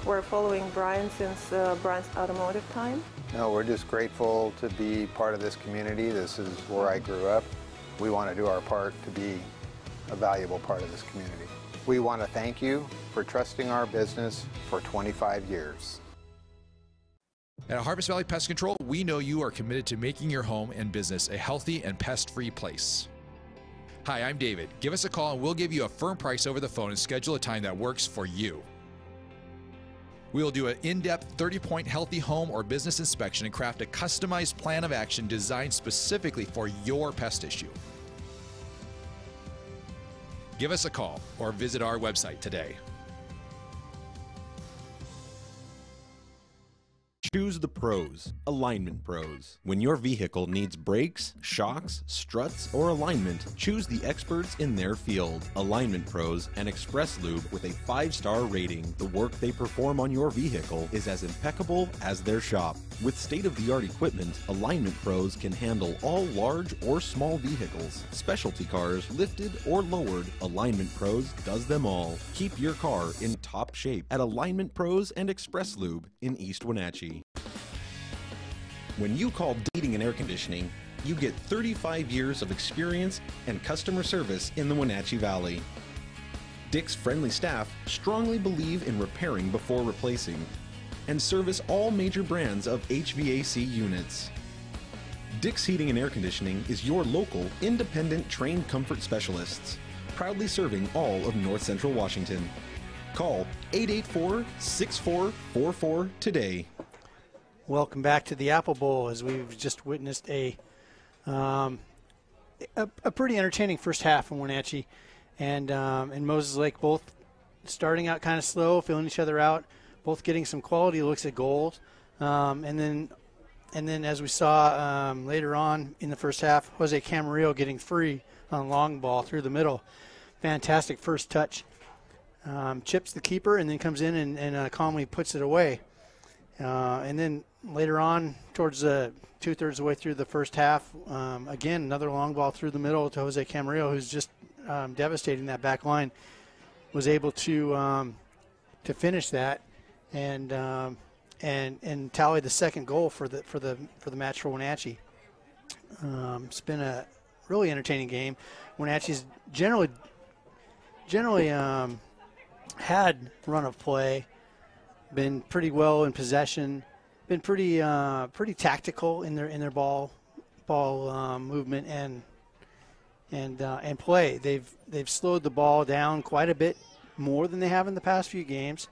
S14: were following Brian since Brian's automotive time.
S12: No, we're just grateful to be part of this community. This is where I grew up. We want to do our part to be a valuable part of this community. We want to thank you for trusting our business for 25 years.
S15: At Harvest Valley Pest Control, we know you are committed to making your home and business a healthy and pest-free place. Hi, I'm David. Give us a call and we'll give you a firm price over the phone and schedule a time that works for you. We will do an in-depth 30-point healthy home or business inspection and craft a customized plan of action designed specifically for your pest issue. Give us a call or visit our website today.
S4: Choose the pros, Alignment Pros. When your vehicle needs brakes, shocks, struts, or alignment, choose the experts in their field. Alignment Pros and Express Lube with a 5-star rating. The work they perform on your vehicle is as impeccable as their shop. With state-of-the-art equipment, Alignment Pros can handle all large or small vehicles, specialty cars, lifted or lowered. Alignment Pros does them all. Keep your car in top shape at Alignment Pros and Express Lube in East Wenatchee. When you call Heating and Air Conditioning, you get 35 years of experience and customer service in the Wenatchee Valley. Dick's friendly staff strongly believe in repairing before replacing and service all major brands of HVAC units. Dick's Heating and Air Conditioning is your local, independent, trained comfort specialists, proudly serving all of North Central Washington. Call 884-6444 today.
S3: Welcome back to the Apple Bowl, as we've just witnessed a pretty entertaining first half from Wenatchee and Moses Lake, both starting out kind of slow, filling each other out, both getting some quality looks at goals, and then as we saw later on in the first half, Jose Camarillo getting free on a long ball through the middle. Fantastic first touch. Chips the keeper and then comes in and calmly puts it away. And then later on, towards the 2/3 of the way through the first half, again, another long ball through the middle to Jose Camarillo, who's just devastating that back line, was able to finish that and tally the second goal for the match for Wenatchee. It's been a really entertaining game. Wenatchee's generally had run of play, been pretty well in possession, been pretty tactical in their ball movement and play. They've slowed the ball down quite a bit more than they have in the past few games.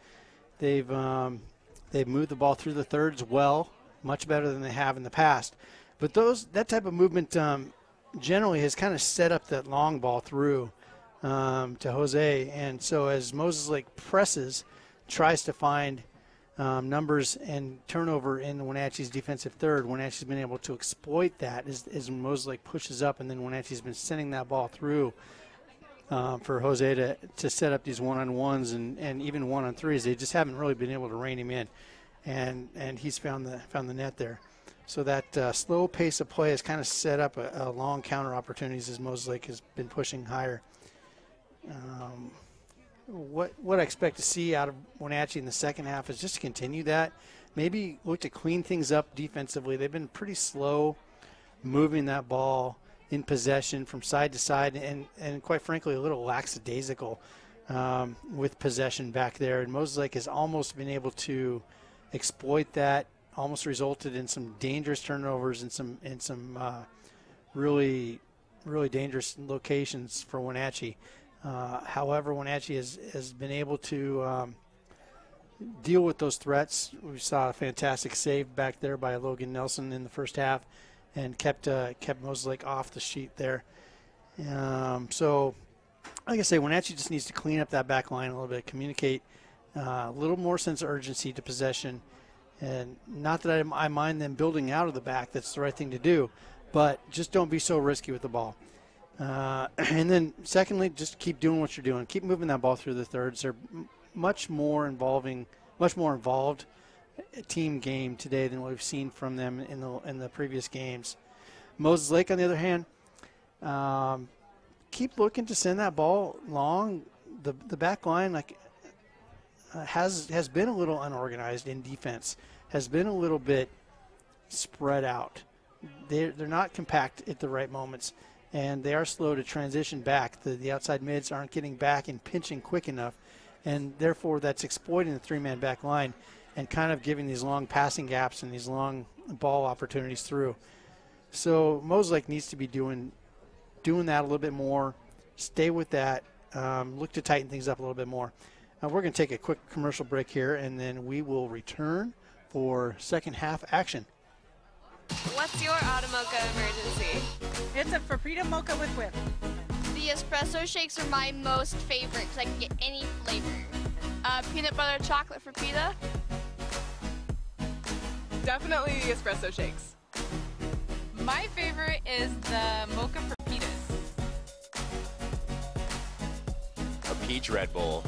S3: They've moved the ball through the thirds well, much better than they have in the past. But that type of movement generally has kind of set up that long ball through to Jose. And so as Moses Lake presses, tries to find numbers and turnover in Wenatchee's defensive third. Wenatchee's been able to exploit that as Mosaic pushes up, and then Wenatchee's been sending that ball through for Jose to set up these one-on-ones and even one-on-threes. They just haven't really been able to rein him in, and he's found the net there. So that slow pace of play has kind of set up a long counter opportunities as Mosaic has been pushing higher. What I expect to see out of Wenatchee in the second half is just to continue that. Maybe look to clean things up defensively. They've been pretty slow moving that ball in possession from side to side and quite frankly, a little lackadaisical with possession back there. And Mosaic has almost been able to exploit that, almost resulted in some dangerous turnovers and some really dangerous locations for Wenatchee. However, Wenatchee has been able to deal with those threats. We saw a fantastic save back there by Logan Nelson in the first half and kept Mosaic off the sheet there. So, like I say, Wenatchee just needs to clean up that back line a little bit, communicate a little more sense of urgency to possession. And not that I mind them building out of the back. That's the right thing to do. But just don't be so risky with the ball. And then secondly, just keep doing what you're doing. Keep moving that ball through the thirds. They're much more involved team game today than what we've seen from them in the previous games. Moses Lake, on the other hand, keep looking to send that ball long. The back line has been a little unorganized in defense, has been a little bit spread out. They're not compact at the right moments, and they are slow to transition back. The outside mids aren't getting back and pinching quick enough, and therefore that's exploiting the three-man back line and kind of giving these long passing gaps and these long ball opportunities through. So Mosaic needs to be doing that a little bit more. Stay with that. Look to tighten things up a little bit more. We're going to take a quick commercial break here, and then we will return for second half action.
S7: What's your auto mocha emergency?
S8: It's a Frapita mocha with whip.
S9: The espresso shakes are my most favorite because I can get any flavor. Peanut butter chocolate Frapita.
S7: Definitely the espresso shakes.
S8: My favorite is the mocha Frapitas.
S10: A peach Red Bull.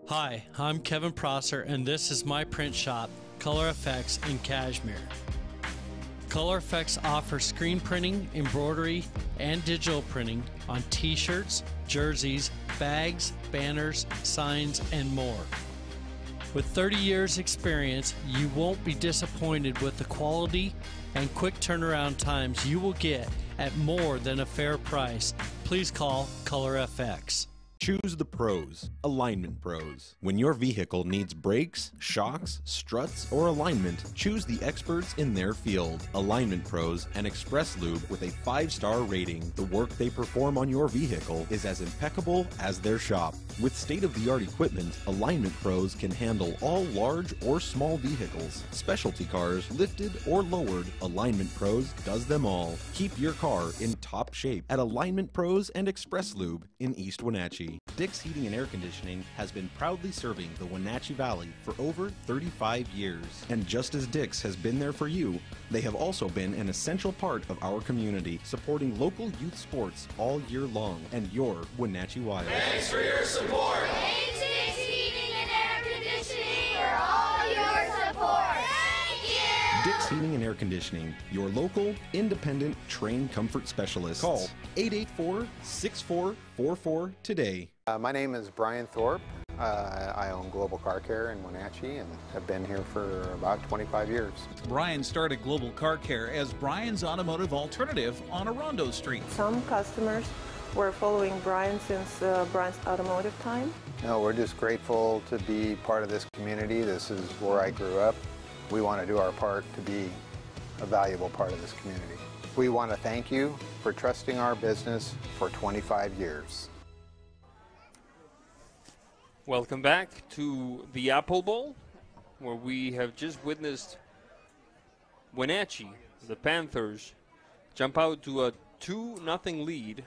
S11: Hi, I'm Kevin Prosser, and this is my print shop, Color Effects in Cashmere. Color Effects offers screen printing, embroidery, and digital printing on t-shirts, jerseys, bags, banners, signs, and more. With 30 years experience, you won't be disappointed with the quality and quick turnaround times you will get at more than a fair price. Please call Color FX.
S4: Choose the pros, Alignment Pros. When your vehicle needs brakes, shocks, struts, or alignment, choose the experts in their field. Alignment Pros and Express Lube with a 5-star rating. The work they perform on your vehicle is as impeccable as their shop. With state-of-the-art equipment, Alignment Pros can handle all large or small vehicles, specialty cars, lifted or lowered. Alignment Pros does them all. Keep your car in top shape at Alignment Pros and Express Lube in East Wenatchee. Dick's Heating and Air Conditioning has been proudly serving the Wenatchee Valley for over 35 years. And just as Dick's has been there for you, they have also been an essential part of our community, supporting local youth sports all year long and your Wenatchee Wild.
S6: Thanks for your support.
S9: Thanks, Dick's Heating and Air Conditioning, for all your support. Thank you.
S4: Dick's Heating and Air Conditioning, your local, independent, trained comfort specialist. Call 884-6444 today.
S12: My name is Brian Thorpe. I own Global Car Care in Wenatchee and have been here for about 25 years.
S13: Brian started Global Car Care as Brian's automotive alternative on Orondo Street.
S14: Some customers were following Brian since Brian's automotive time.
S12: No, we're just grateful to be part of this community. This is where I grew up. We want to do our part to be a valuable part of this community. We want to thank you for trusting our business for 25 years.
S2: Welcome back to the Apple Bowl, where we have just witnessed Wenatchee, the Panthers, jump out to a 2-0 lead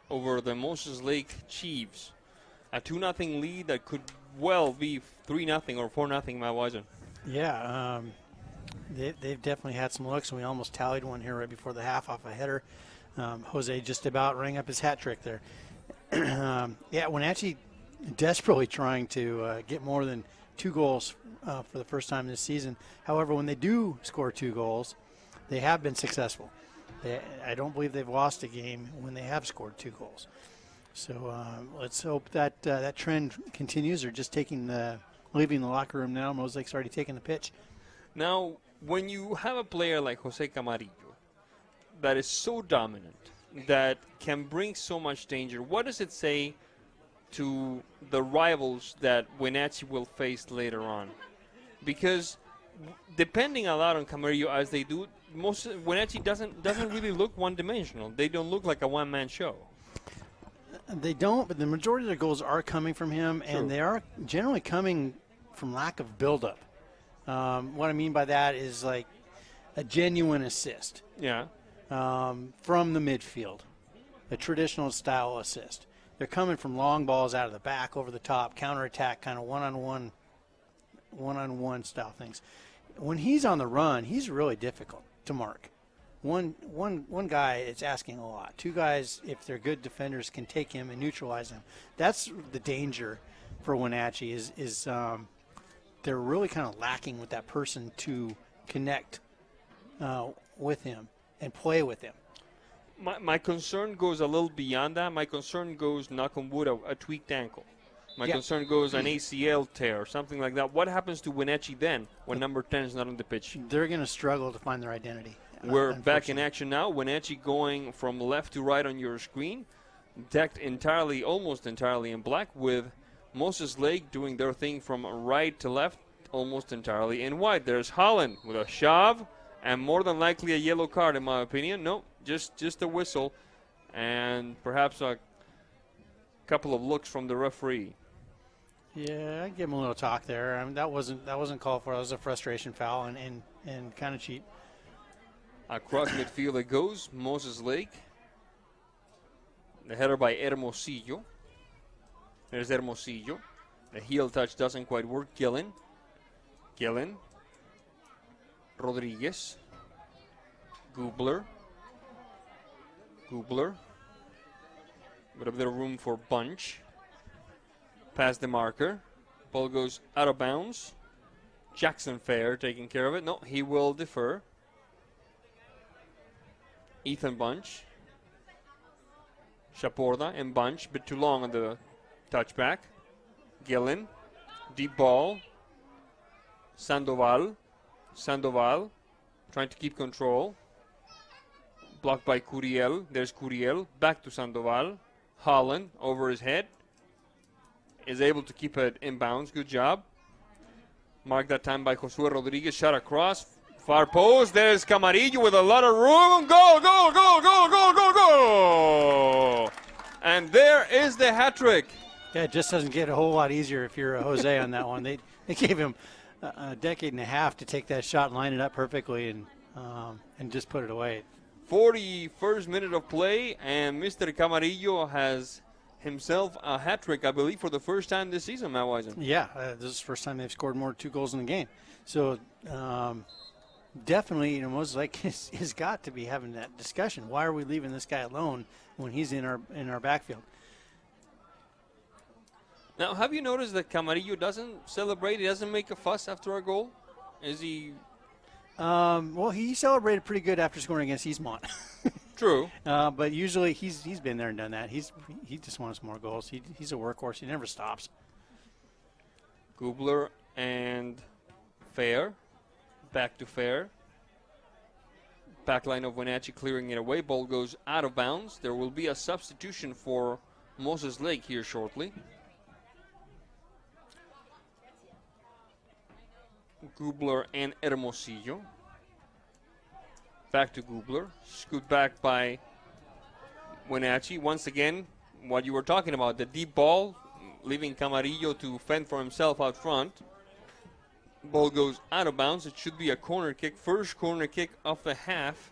S2: over the Moses Lake Chiefs. A 2-0 lead that could well be 3-0 or 4-0, Matt Wisen.
S3: Yeah, they've definitely had some looks, and we almost tallied one here right before the half off a header. Jose just about rang up his hat trick there. Yeah, Wenatchee desperately trying to get more than 2 goals for the first time this season. However, when they do score 2 goals, they have been successful. I don't believe they've lost a game when they have scored 2 goals. So let's hope that that trend continues. They're just leaving the locker room now. Mosaic's already taken the pitch.
S2: Now, when you have a player like Jose Camarillo that is so dominant, that can bring so much danger, what does it say to the rivals that Wenatchee will face later on? Because depending a lot on Camarillo as they do, Wenatchee doesn't really look one-dimensional. They don't look like a one-man show.
S3: They don't, but the majority of their goals are coming from him,
S2: True.
S3: and they are generally coming from lack of build-up. What I mean by that is like a genuine assist.
S2: Yeah.
S3: From the midfield, a traditional style assist. They're coming from long balls out of the back, over the top, counterattack, kind of one-on-one style things. When he's on the run, he's really difficult to mark. One guy, it's asking a lot. 2 guys, if they're good defenders, can take him and neutralize him. That's the danger for Wenatchee is they're really kind of lacking with that person to connect with him and play with him.
S2: My concern goes a little beyond that. My concern goes, knock on wood, a tweaked ankle. My concern goes an ACL tear, something like that. What happens to Wenatchee then when number 10 is not on the pitch?
S3: They're going to struggle to find their identity.
S2: We're back in action now. Wenatchee going from left to right on your screen, decked entirely, almost entirely in black, with Moses Lake doing their thing from right to left, almost entirely in white. There's Holland with a shove, and more than likely a yellow card, in my opinion. No, just a whistle, and perhaps a couple of looks from the referee.
S3: Yeah, I'd give him a little talk there. I mean, that wasn't called for. That was a frustration foul and kind of cheap.
S2: Across midfield it goes. Moses Lake. The header by Hermosillo. There's Hermosillo. The heel touch doesn't quite work. Gillen. Rodriguez. Gubler. Bit of room for Bunch. Past the marker. Ball goes out of bounds. Jackson Fair taking care of it. No, he will defer. Ethan Bunch. Chaporda and Bunch, bit too long on the touchback. Gillen. Deep ball. Sandoval trying to keep control. Blocked by Curiel. There's Curiel. Back to Sandoval. Holland over his head. Is able to keep it in bounds. Good job. Marked that time by Josue Rodriguez. Shot across. Far post. There's Camarillo with a lot of room. Goal. And there is the hat trick.
S3: Yeah, it just doesn't get a whole lot easier if you're a Jose on that one. They gave him a decade and a half to take that shot and line it up perfectly and just put it away.
S2: 41st minute of play, and Mr. Camarillo has himself a hat trick, I believe, for the first time this season, Matt Wisen.
S3: Yeah, this is the first time they've scored more than 2 goals in the game. So definitely, Moses Lake has got to be having that discussion. Why are we leaving this guy alone when he's in our backfield?
S2: Now, have you noticed that Camarillo doesn't celebrate? He doesn't make a fuss after a goal? Is he?
S3: Well, he celebrated pretty good after scoring against Eastmont.
S2: True.
S3: But usually he's been there and done that. He just wants more goals. He's a workhorse. He never stops.
S2: Gubler and Fair. Back to Fair. Back line of Wenatchee clearing it away. Ball goes out of bounds. There will be a substitution for Moses Lake here shortly. Gubler and Hermosillo. Back to Gubler. Scoot back by Wenatchee. Once again, what you were talking about, the deep ball, leaving Camarillo to fend for himself out front. Ball goes out of bounds. It should be a corner kick. First corner kick of the half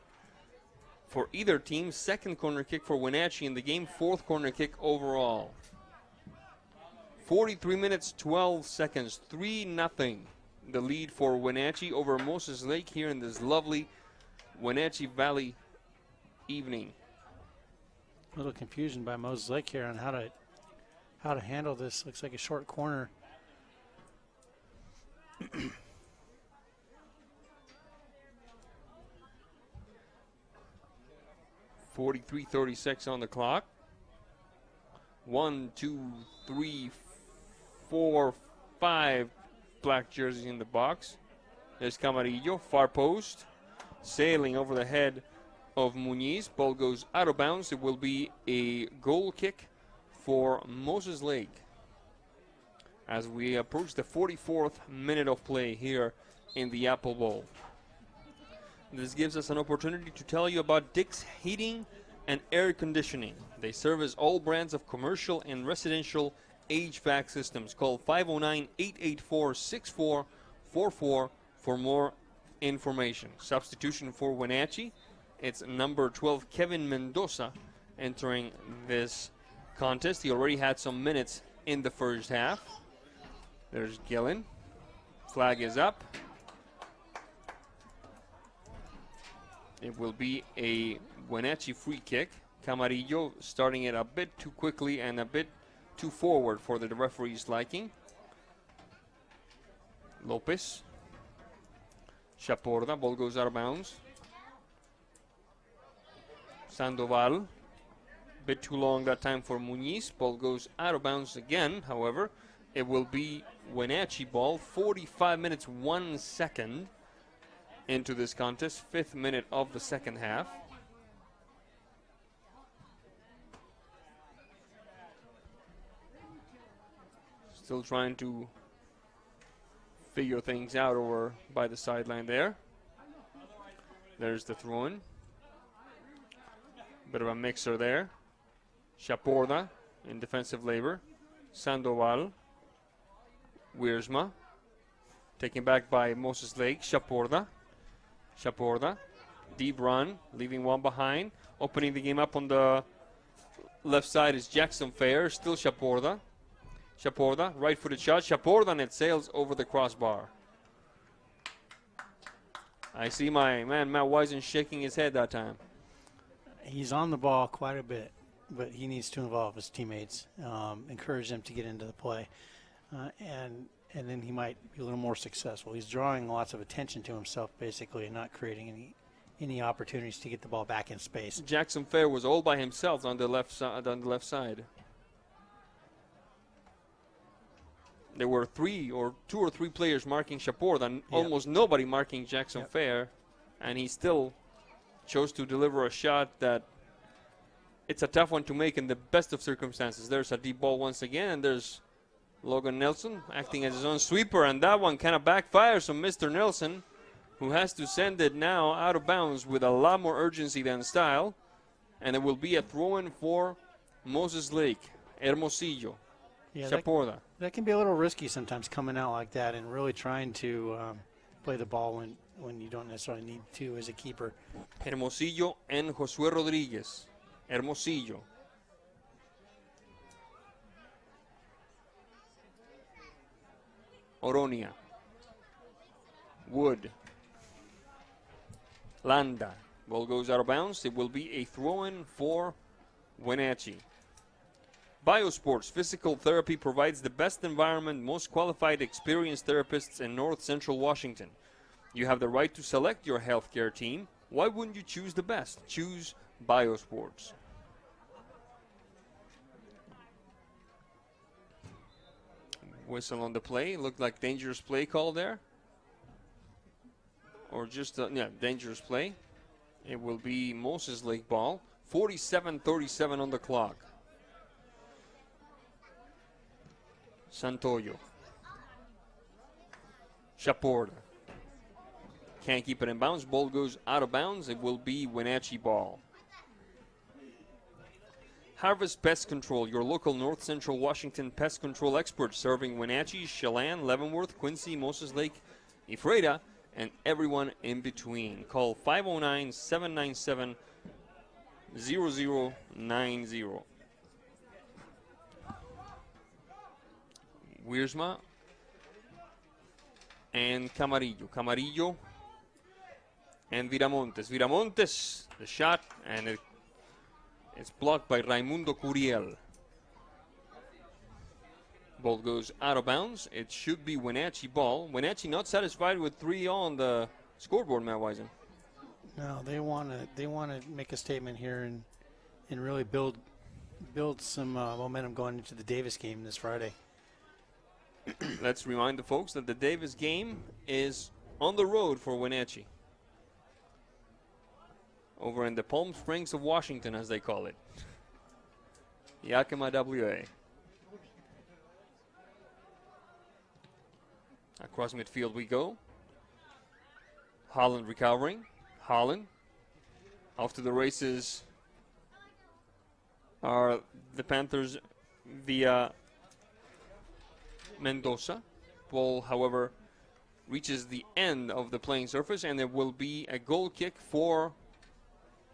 S2: for either team. Second corner kick for Wenatchee in the game. Fourth corner kick overall. 43 minutes, 12 seconds. 3-0. The lead for Wenatchee over Moses Lake here in this lovely Wenatchee Valley evening.
S3: A little confusion by Moses Lake here on how to handle this. Looks like a short corner.
S2: 43:36 on the clock. 1, 2, 3, 4, 5 black jerseys in the box. There's Camarillo, far post, sailing over the head of Muniz. Ball goes out of bounds. It will be a goal kick for Moses Lake as we approach the 44th minute of play here in the Apple Bowl. This gives us an opportunity to tell you about Dick's Heating and Air Conditioning. They service all brands of commercial and residential HVAC systems. Call 509-884-6444 for more information. Substitution for Wenatchee. It's number 12, Kevin Mendoza, entering this contest. He already had some minutes in the first half. There's Gillen. Flag is up. It will be a Wenatchee free kick. Camarillo starting it a bit too quickly and a bit too forward for the referee's liking. Lopez. Chaporda. Ball goes out of bounds. Sandoval. Bit too long that time for Muniz. Ball goes out of bounds again. However, it will be Wenatchee ball. 45 minutes, 1 second into this contest. 5th minute of the second half. Still trying to figure things out over by the sideline there. There's the throw-in. Bit of a mixer there. Chaporda in defensive labor. Sandoval. Wiersma. Taken back by Moses Lake. Chaporda. Deep run. Leaving one behind. Opening the game up on the left side is Jackson Fair. Still Chaporda. Right-footed shot. Chaporda, and it sails over the crossbar. I see my man Matt Wisen shaking his head that time.
S3: He's on the ball quite a bit, but he needs to involve his teammates, encourage them to get into the play, and then he might be a little more successful. He's drawing lots of attention to himself, basically, and not creating any opportunities to get the ball back in space.
S2: Jackson Fair was all by himself on the left side. There were 2 or 3 players marking Chaporda, and almost nobody marking Jackson Fair, and he still chose to deliver a shot that it's a tough one to make in the best of circumstances. There's a deep ball once again, and there's Logan Nelson acting as his own sweeper, and that one kind of backfires on Mr. Nelson, who has to send it now out of bounds with a lot more urgency than style, and it will be a throw-in for Moses Lake. Hermosillo. Chaporda.
S3: That can be a little risky sometimes, coming out like that and really trying to play the ball when you don't necessarily need to as a keeper.
S2: Hermosillo and Josué Rodriguez. Hermosillo. Oronia. Wood. Landa. Ball goes out of bounds. It will be a throw-in for Wenatchee. Biosports Physical Therapy provides the best environment, most qualified, experienced therapists in North Central Washington. You have the right to select your healthcare team. Why wouldn't you choose the best? Choose Biosports. Whistle on the play. Looked like dangerous play call there. Or just, dangerous play. It will be Moses Lake ball. 47-37 on the clock. Santoyo. Chaporta. Can't keep it in bounds. Ball goes out of bounds. It will be Wenatchee ball. Harvest Pest Control, your local North Central Washington pest control expert, serving Wenatchee, Chelan, Leavenworth, Quincy, Moses Lake, Ephrata, and everyone in between. Call 509-797-0090. Wiersma and Camarillo. Camarillo and Viramontes. Viramontes, the shot, and it's blocked by Raimundo Curiel. Ball goes out of bounds. It should be Wenatchee ball. Wenatchee not satisfied with 3 on the scoreboard, Matt Wisen.
S3: No, they want to make a statement here and really build some momentum going into the Davis game this Friday.
S2: Let's remind the folks that the Davis game is on the road for Wenatchee. Over in the Palm Springs of Washington, as they call it. Yakima WA. Across midfield we go. Holland recovering. Holland. Off to the races are the Panthers via Mendoza. Ball, however, reaches the end of the playing surface, and there will be a goal kick for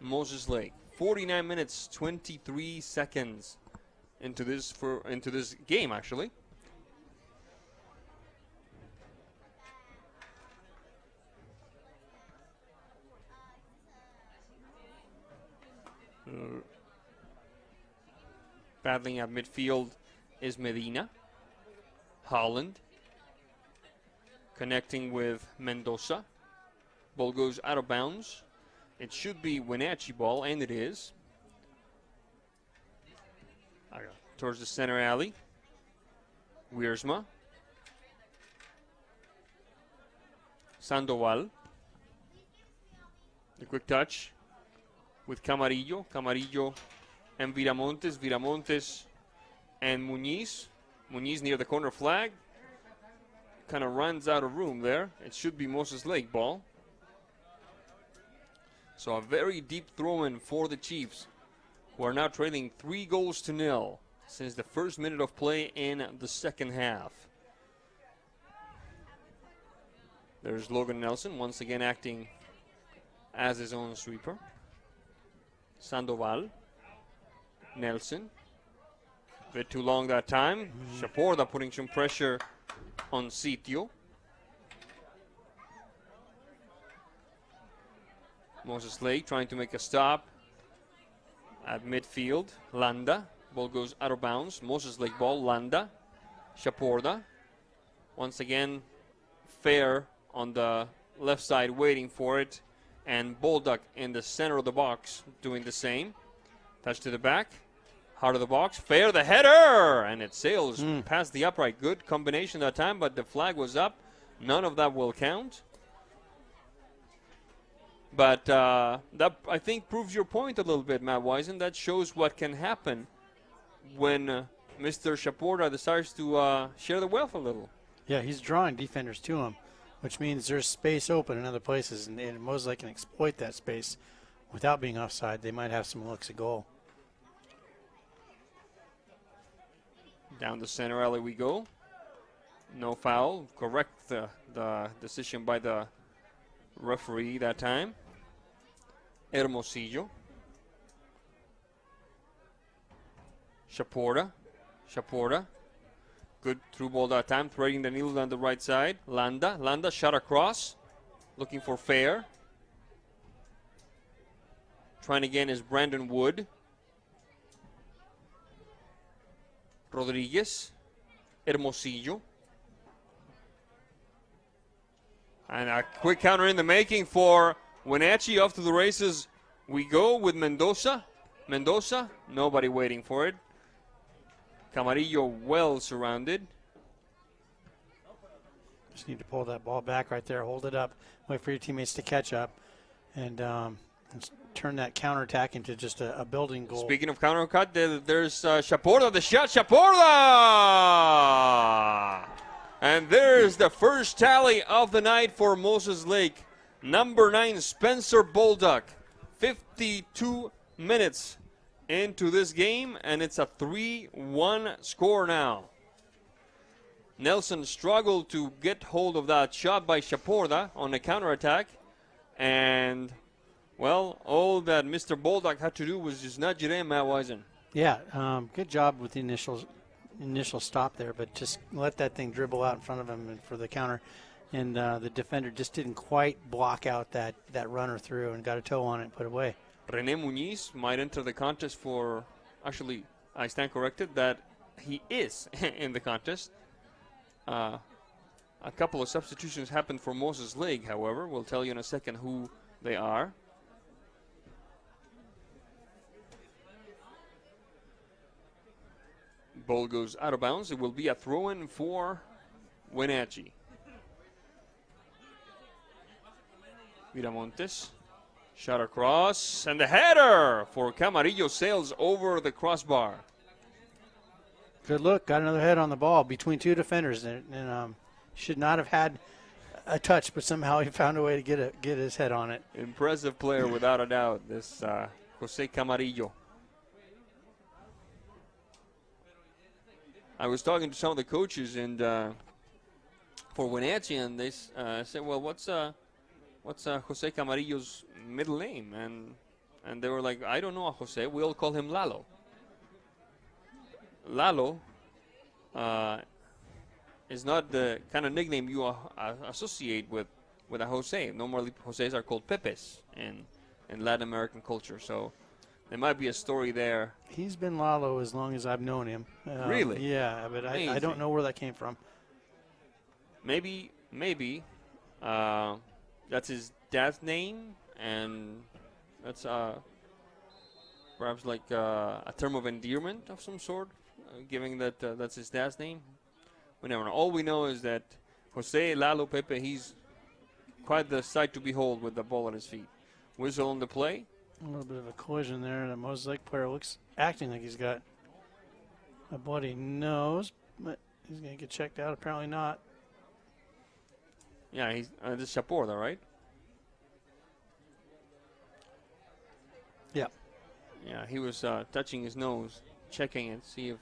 S2: Moses Lake. 49 minutes, 23 seconds into this game, actually. Battling at midfield is Medina. Holland connecting with Mendoza. Ball goes out of bounds. It should be Wenatchee ball, and it is. Towards the center alley. Wiersma. Sandoval. The quick touch with Camarillo. Camarillo and Viramontes. Viramontes and Muniz. Muniz near the corner flag. Kind of runs out of room there. It should be Moses Lake ball. So a very deep throw-in for the Chiefs, who are now trailing 3-0 since the first minute of play in the second half. There's Logan Nelson, once again acting as his own sweeper. Sandoval. Nelson. A bit too long that time. Chaporta putting some pressure on Sitio. Moses Lake trying to make a stop at midfield. Landa. Ball goes out of bounds. Moses Lake ball. Landa. Chaporta. Once again, Fair on the left side waiting for it. And Bolduc in the center of the box doing the same. Touch to the back. Heart of the box. Fair the header! And it sails past the upright. Good combination that time, but the flag was up. None of that will count. But that, I think, proves your point a little bit, Matt Wisen. That shows what can happen when Mr. Chaporta decides to share the wealth a little.
S3: Yeah, he's drawing defenders to him, which means there's space open in other places, and Moses Lake can exploit that space without being offside. They might have some looks at goal.
S2: Down the center alley we go. No foul. Correct the decision by the referee that time. Hermosillo. Chaporta. Chaporta. Good through ball that time. Threading the needle down the right side. Landa. Landa shot across. Looking for Fair. Trying again is Brandon Wood. Rodriguez. Hermosillo. And a quick counter in the making for Wenatchee. Off to the races we go with Mendoza. Mendoza, nobody waiting for it. Camarillo well surrounded.
S16: Just need to pull that ball back right there, hold it up, wait for your teammates to catch up, and turn that counterattack into just a building goal.
S2: Speaking of counter-cut, there's Chaporda, the shot, Chaporda! And there's the first tally of the night for Moses Lake. Number 9, Spencer Bolduc. 52 minutes into this game, and it's a 3-1 score now. Nelson struggled to get hold of that shot by Chaporda on the counterattack, and well, all that Mr. Bolduc had to do was just nudge it in, Matt Wisen.
S16: Yeah, good job with the initial stop there, but just let that thing dribble out in front of him and for the counter. And the defender just didn't quite block out that runner through and got a toe on it and put it away.
S2: Rene Muñiz might enter the contest for, actually, I stand corrected that he is in the contest. A couple of substitutions happened for Moses Lake, however. We'll tell you in a second who they are. Ball goes out of bounds. It will be a throw-in for Wenatchee. Miramontes, shot across, and the header for Camarillo sails over the crossbar.
S16: Good look, got another head on the ball between two defenders, and should not have had a touch, but somehow he found a way to get his head on it.
S2: Impressive player without a doubt, this Jose Camarillo. I was talking to some of the coaches and for Wenatchee, and they said, "Well, what's Jose Camarillo's middle name?" And they were like, "I don't know a Jose. We all call him Lalo." Lalo is not the kind of nickname you associate with a Jose. Normally, Joses are called Pepes in Latin American culture. So there might be a story there.
S16: He's been Lalo as long as I've known him.
S2: Really?
S16: Yeah, but I don't know where that came from.
S2: Maybe that's his dad's name, and that's perhaps like a term of endearment of some sort, given that that's his dad's name. We never know. All we know is that Jose Lalo Pepe, he's quite the sight to behold with the ball at his feet. Whistle on the play.
S16: A little bit of a collision there. The Moses Lake player acting like he's got a bloody nose, but he's going to get checked out. Apparently not.
S2: Yeah, he's this is Chaporda, right?
S16: Yeah.
S2: Yeah, he was touching his nose, checking it, see if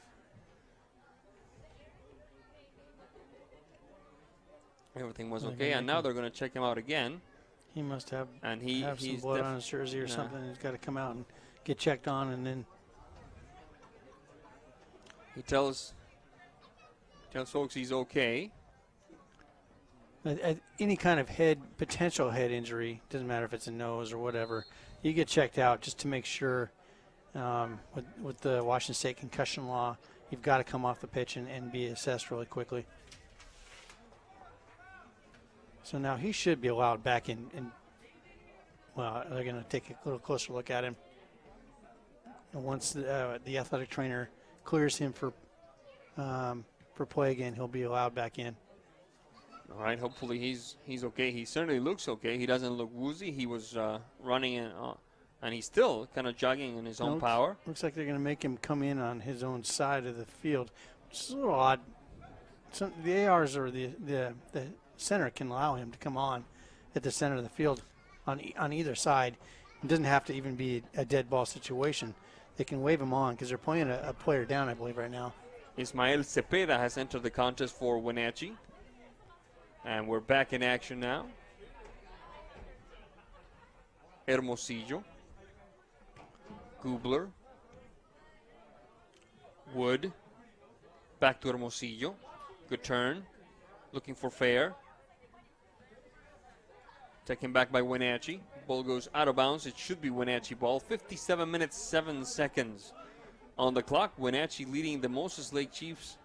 S2: everything was okay. And now they're going to check him out again.
S16: He must have
S2: he's
S16: some blood on his jersey or something. He's got to come out and get checked on, and then
S2: he tells folks he's okay.
S16: Any kind of potential head injury, doesn't matter if it's a nose or whatever, you get checked out just to make sure. With the Washington State concussion law, you've got to come off the pitch and be assessed really quickly. So now he should be allowed back in. Well, they're going to take a little closer look at him. And once the athletic trainer clears him for play again, he'll be allowed back in.
S2: All right, hopefully he's okay. He certainly looks okay. He doesn't look woozy. He was running and he's still kind of jogging in his own power.
S16: Looks like they're going to make him come in on his own side of the field, which is a little odd. The ARs or the center can allow him to come on at the center of the field on either side. It doesn't have to even be a dead ball situation. They can wave him on because they're playing a player down, I believe, right now.
S2: Ismael Cepeda has entered the contest for Wenatchee. And we're back in action now. Hermosillo. Gubler. Wood. Back to Hermosillo. Good turn. Looking for fair. Taken back by Wenatchee. Ball goes out of bounds. It should be Wenatchee ball. 57 minutes, 7 seconds on the clock. Wenatchee leading the Moses Lake Chiefs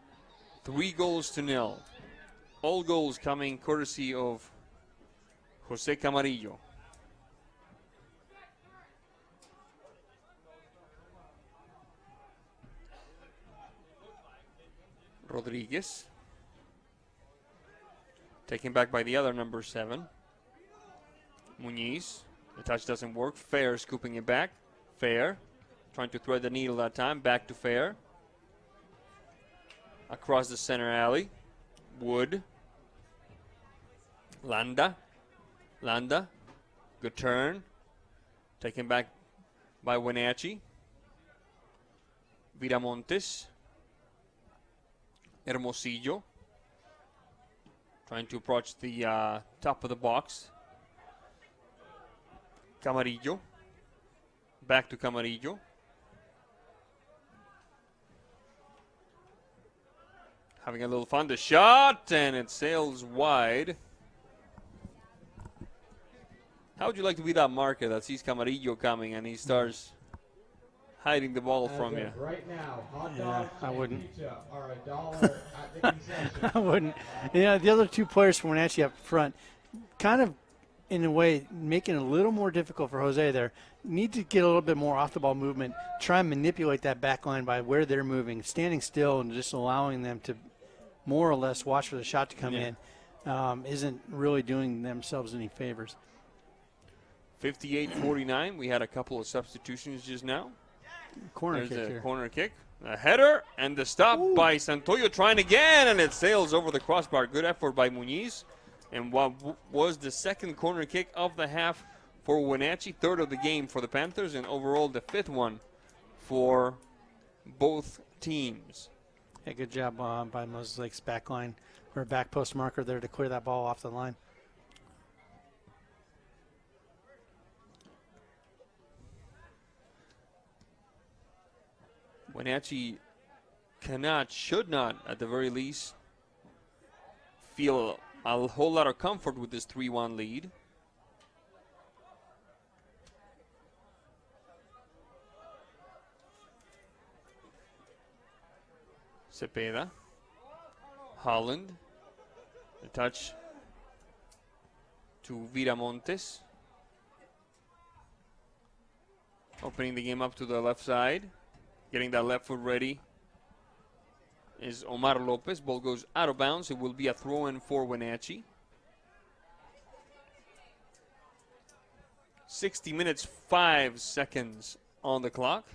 S2: 3-0. All goals coming courtesy of Jose Camarillo. Rodriguez. Taken back by the other number 7. Muniz. The touch doesn't work. Fair scooping it back. Fair. Trying to thread the needle that time. Back to Fair. Across the center alley. Wood. Landa. Good turn. Taken back by Wenatchee. Viramontes. Hermosillo. Trying to approach the top of the box. Camarillo. Back to Camarillo. Having a little fun. The shot, and it sails wide. How would you like to be that marker that sees Camarillo coming and he starts hiding the ball from you?
S6: Right now, hot dogs
S16: I wouldn't.
S6: and pizza are $1 at the concession.
S16: I wouldn't. The other 2 players from Wenatchee up front, kind of, in a way, making it a little more difficult for Jose there. Need to get a little bit more off-the-ball movement, try and manipulate that back line by where they're moving, standing still and just allowing them to more or less watch for the shot to come in isn't really doing themselves any favors.
S2: 58-49. We had a couple of substitutions just now.
S16: Corner
S2: There's
S16: kick
S2: a
S16: here.
S2: corner kick. A header and the stop by Santoyo, trying again, and it sails over the crossbar. Good effort by Muniz. And what was the second corner kick of the half for Wenatchee, 3rd of the game for the Panthers, and overall the 5th one for both teams.
S16: Yeah, good job by Moses Lake's back line, or back post marker there to clear that ball off the line.
S2: Wenatchee should not, at the very least, feel a whole lot of comfort with this 3-1 lead. Cepeda. Holland. The touch to Viramontes. Opening the game up to the left side. Getting that left foot ready is Omar Lopez. Ball goes out of bounds. It will be a throw-in for Wenatchee. 60 minutes, 5 seconds on the clock.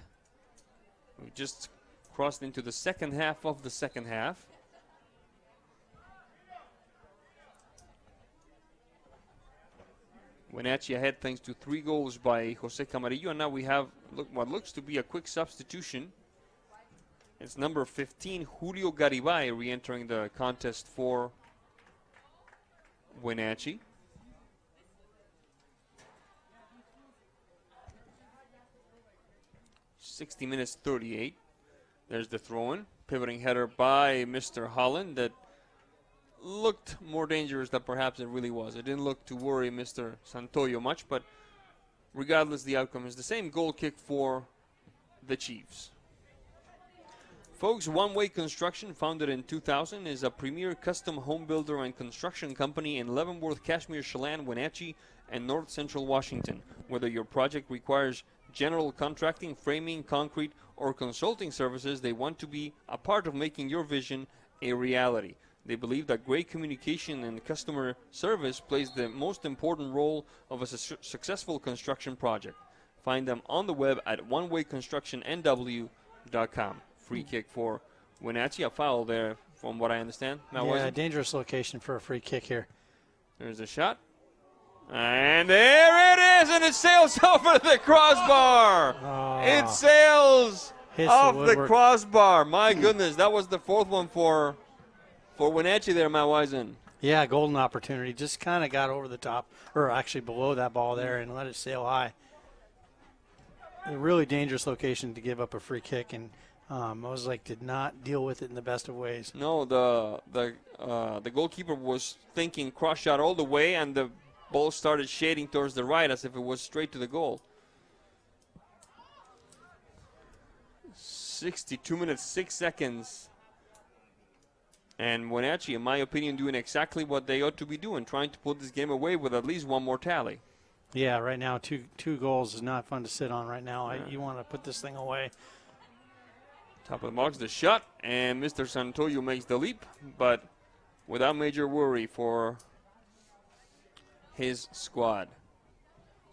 S2: We just crossed into the second half of the second half. Wenatchee ahead thanks to 3 goals by Jose Camarillo, and now we have what looks to be a quick substitution. It's number 15, Julio Garibay, re-entering the contest for Wenatchee. (60 minutes 38). There's the throw-in. Pivoting header by Mr. Holland that looked more dangerous than perhaps it really was. It didn't look to worry Mr. Santoyo much, but regardless, the outcome is the same. Goal kick for the Chiefs. Folks, One Way Construction, founded in 2000, is a premier custom home builder and construction company in Leavenworth, Kashmir, Chelan, Wenatchee, and North Central Washington. Whether your project requires general contracting, framing, concrete, or consulting services, they want to be a part of making your vision a reality. They believe that great communication and customer service plays the most important role of a successful construction project. Find them on the web at onewayconstructionnw.com. Free kick for Wenatchee. A foul there, from what I understand.
S16: Yeah, dangerous location for a free kick here.
S2: There's a shot. And there it is, and it sails over the crossbar. It sails off the crossbar. My goodness, that was the 4th one for Wenatchee there, Matt Wisen.
S16: Yeah, golden opportunity. Just kind of got over the top, or actually below that ball there, and let it sail high. A really dangerous location to give up a free kick, and Moses Lake did not deal with it in the best of ways.
S2: No, the goalkeeper was thinking cross shot all the way, and the ball started shading towards the right as if it was straight to the goal. 62 minutes, 6 seconds. And Wenatchee, in my opinion, doing exactly what they ought to be doing, trying to put this game away with at least one more tally.
S16: Yeah, right now, two goals is not fun to sit on right now. Yeah. You want to put this thing away.
S2: Top of the box, the shot, and Mr. Santoyo makes the leap, but without major worry for his squad.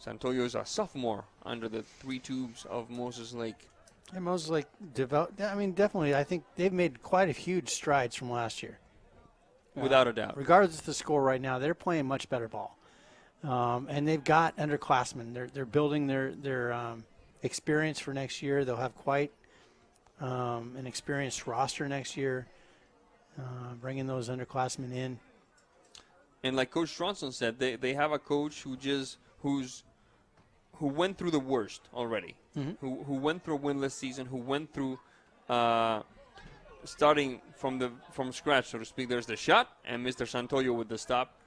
S2: Santoyo is a sophomore under the three tubes of Moses Lake.
S16: And Moses Lake definitely, I think they've made quite a huge strides from last year.
S2: Without a doubt.
S16: Regardless of the score right now, they're playing much better ball. And they've got underclassmen. They're building their experience for next year. They'll have quite an experienced roster next year, bringing those underclassmen in.
S2: And like Coach Stronson said, they have a coach who went through the worst already, who went through a winless season, who went through starting from scratch, so to speak. There's the shot, and Mr. Santoyo with the stop.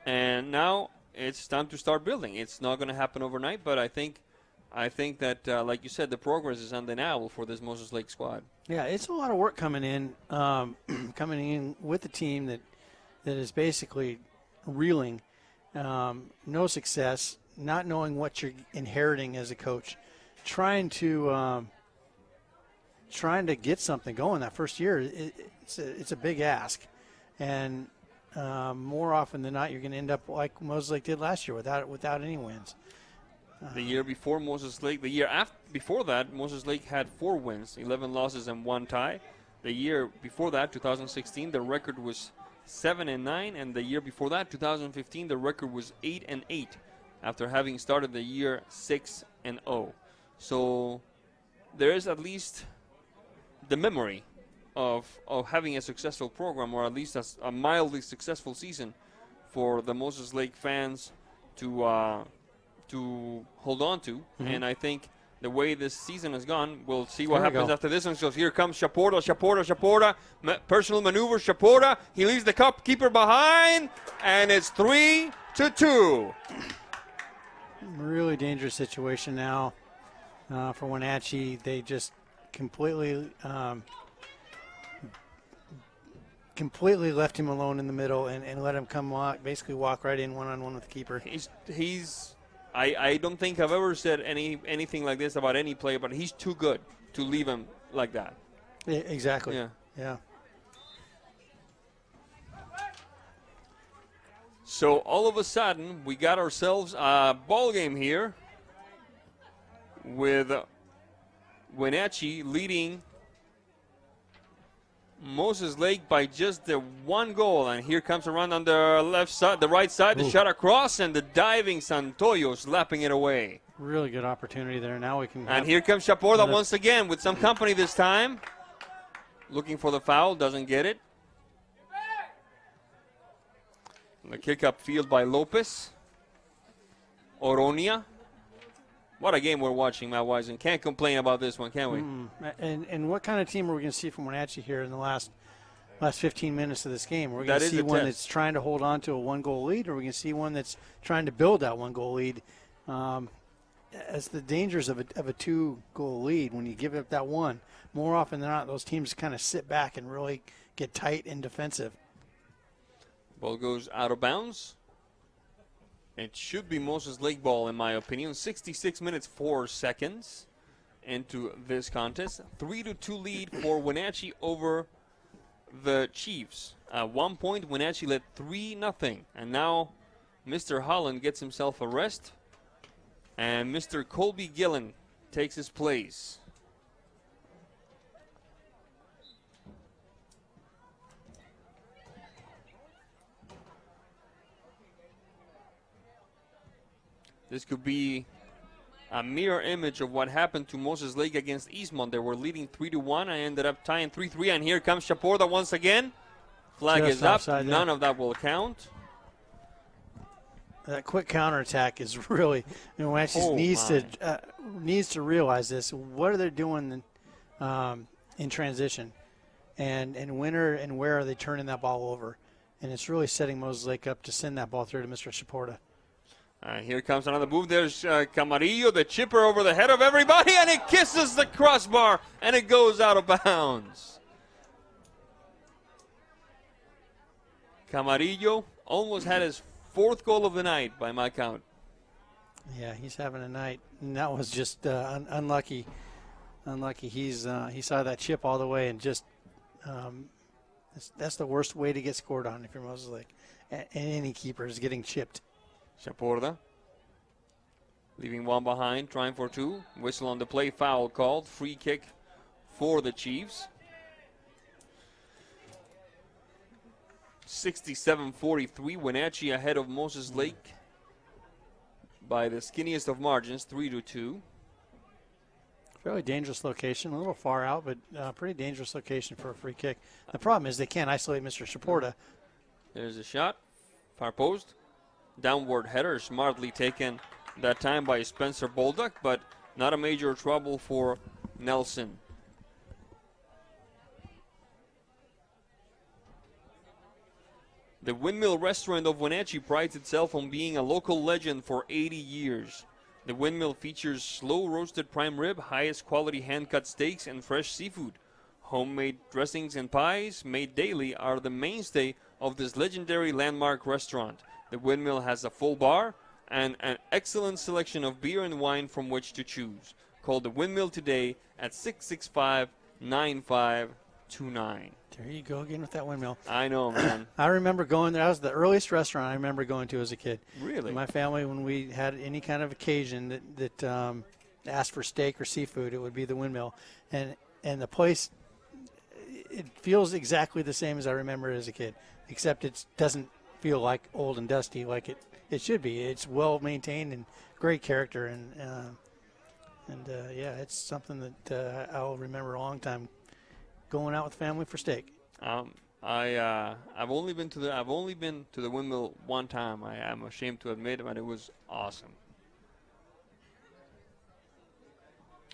S2: And now it's time to start building. It's not going to happen overnight, but I think that, like you said, the progress is undeniable for this Moses Lake squad.
S16: Yeah, it's a lot of work coming in with a team that is basically reeling, no success, not knowing what you're inheriting as a coach, trying to get something going that first year. It's a big ask, and more often than not, you're going to end up like Moses Lake did last year without any wins.
S2: The year before Moses Lake, before that, Moses Lake had 4 wins, 11 losses, and 1 tie. The year before that, 2016, the record was 7-9, and the year before that, 2015, the record was 8-8, after having started the year 6-0. So there is at least the memory of having a successful program, or at least a mildly successful season for the Moses Lake fans to hold on to. And I think the way this season has gone, we'll see what happens after this one. So here comes Shaporta, personal maneuver, Shaporta. He leaves the keeper behind, and it's 3-2.
S16: Really dangerous situation now for Wenatchee. They just completely left him alone in the middle and let him basically walk right in one-on-one with the keeper.
S2: I don't think I've ever said anything like this about any player, but he's too good to leave him like that.
S16: Yeah, exactly. Yeah.
S2: So all of a sudden, we got ourselves a ball game here with Wenatchee leading Moses Lake by just the 1 goal. And here comes a run on the right side, the shot across, and the diving Santoyo slapping it away.
S16: Really good opportunity there. Now we can.
S2: And here comes Shaporta once again with some company this time. Looking for the foul, doesn't get it. The kick up field by Lopez. Oronia. What a game we're watching, Matt Wisen. Can't complain about this one, can we?
S16: And what kind of team are we going to see from Wenatchee here in the last 15 minutes of this game? We're going to see one that's trying to hold on to a 1-goal lead, or we're going to see one that's trying to build that 1-goal lead. As the dangers of a 2-goal lead, when you give up that one, more often than not, those teams kind of sit back and really get tight and defensive.
S2: Ball goes out of bounds. It should be Moses Lake ball, in my opinion. 66 minutes, 4 seconds into this contest. 3-2 lead for Wenatchee over the Chiefs. At one point, Wenatchee led 3-0. And now Mr. Holland gets himself a rest. And Mr. Colby Gillen takes his place. This could be a mirror image of what happened to Moses Lake against Eastmont. They were leading 3-1. I ended up tying 3-3. And here comes Shaporta once again. Flag is up. None of that will count.
S16: That quick counterattack is really, Wenatchee needs to realize this. What are they doing in transition? And when and where are they turning that ball over? And it's really setting Moses Lake up to send that ball through to Mr. Shaporta.
S2: Here comes another move. There's Camarillo, the chipper over the head of everybody, and it kisses the crossbar, and it goes out of bounds. Camarillo almost had his 4th goal of the night by my count.
S16: Yeah, he's having a night, and that was just unlucky. He saw that chip all the way and just That's the worst way to get scored on if you're Moses Lake. And any keeper is getting chipped.
S2: Chaporda leaving one behind, trying for two. Whistle on the play, foul called. Free kick for the Chiefs. 67-43, Wenatchee ahead of Moses Lake by the skinniest of margins, 3-2.
S16: Fairly dangerous location, a little far out, but pretty dangerous location for a free kick. The problem is they can't isolate Mr. Chaporta.
S2: There's a shot, far post, downward header, smartly taken that time by Spencer Bolduck, but not a major trouble for Nelson. The Windmill Restaurant of Wenatchee prides itself on being a local legend for 80 years. The Windmill features slow-roasted prime rib, highest quality hand-cut steaks, and fresh seafood. Homemade dressings and pies, made daily, are the mainstay of this legendary landmark restaurant. The Windmill has a full bar and an excellent selection of beer and wine from which to choose. Call the Windmill today at 665-9529.
S16: There you go again with that Windmill.
S2: I know, man.
S16: I remember going there. That was the earliest restaurant I remember going to as a kid.
S2: Really?
S16: In my family, when we had any kind of occasion that asked for steak or seafood, it would be the Windmill. And the place, it feels exactly the same as I remember it as a kid, except it doesn't feel like old and dusty like it should be. It's well maintained and great character, and yeah, it's something that I'll remember a long time. Going out with family for steak.
S2: I've only been to the Windmill one time. I am ashamed to admit it, but it was awesome.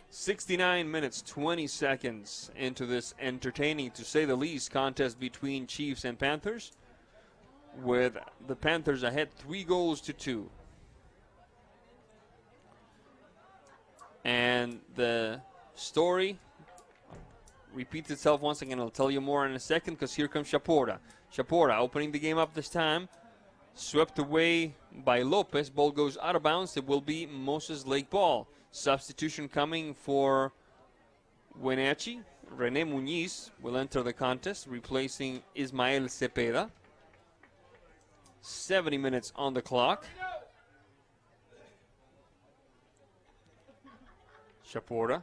S2: 69 minutes, 20 seconds into this entertaining, to say the least, contest between Chiefs and Panthers, with the Panthers ahead 3-2. And the story repeats itself once again. I'll tell you more in a second, because here comes Chaporta. Chaporta opening the game up this time. Swept away by Lopez. Ball goes out of bounds. It will be Moses Lake ball. Substitution coming for Wenatchee. Rene Muñiz will enter the contest, replacing Ismael Cepeda. 70 minutes on the clock. Chaporta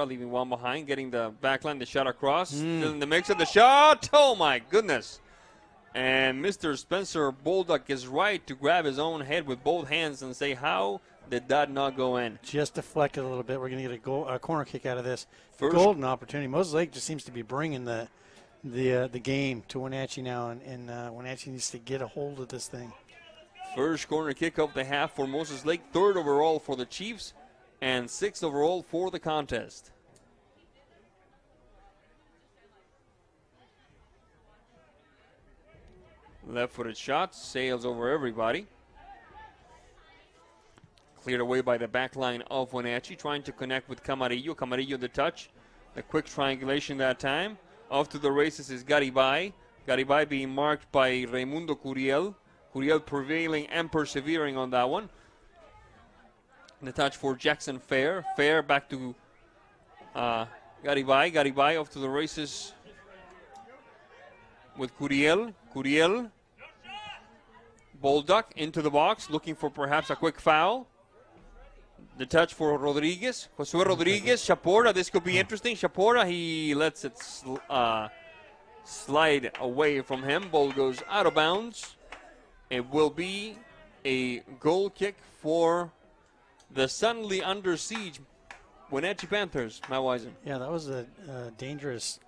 S2: leaving one behind, getting the backline, the shot across. Still in the mix of the shot. Oh, my goodness. And Mr. Spencer Bolduck is right to grab his own head with both hands and say, how did that not go in?
S16: Just deflected a little bit. We're going to get a corner kick out of this.
S2: First
S16: golden opportunity. Moses Lake just seems to be bringing the game to Wenatchee now, and Wenatchee needs to get a hold of this thing.
S2: First corner kick of the half for Moses Lake. Third overall for the Chiefs. And 6th overall for the contest. Left-footed shot, sails over everybody. Cleared away by the back line of Wenatchee, trying to connect with Camarillo. Camarillo the touch. The quick triangulation that time. Off to the races is Garibay. Garibay being marked by Raimundo Curiel. Curiel prevailing and persevering on that one. The touch for Jackson Fair. Fair back to Garibay. Garibay off to the races with Curiel. Curiel. Bolduck into the box, looking for perhaps a quick foul. The touch for Rodriguez. Josue Rodriguez. Chaporta. This could be interesting. Chaporta, he lets it slide away from him. Ball goes out of bounds. It will be a goal kick for the suddenly under siege Wenatchee Panthers. Matt Wisen.
S16: Yeah, that was a dangerous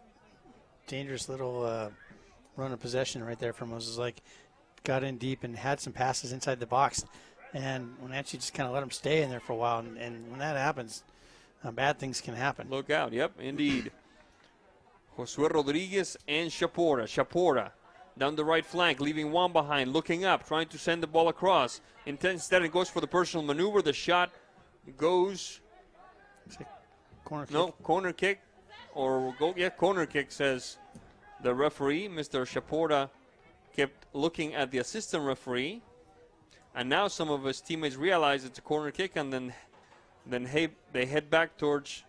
S16: little run of possession right there for Moses Lake. Got in deep and had some passes inside the box, and Wenatchee just kind of let them stay in there for a while. And when that happens, bad things can happen.
S2: Look out. Yep, indeed. Josue Rodriguez and Chaporta. Chaporta down the right flank, leaving one behind, looking up, trying to send the ball across. Instead, it goes for the personal maneuver. The shot goes.
S16: Corner kick.
S2: No, corner kick. Or go, yeah, corner kick, says the referee. Mr. Chaporta kept looking at the assistant referee. And now some of his teammates realize it's a corner kick, and then they head back towards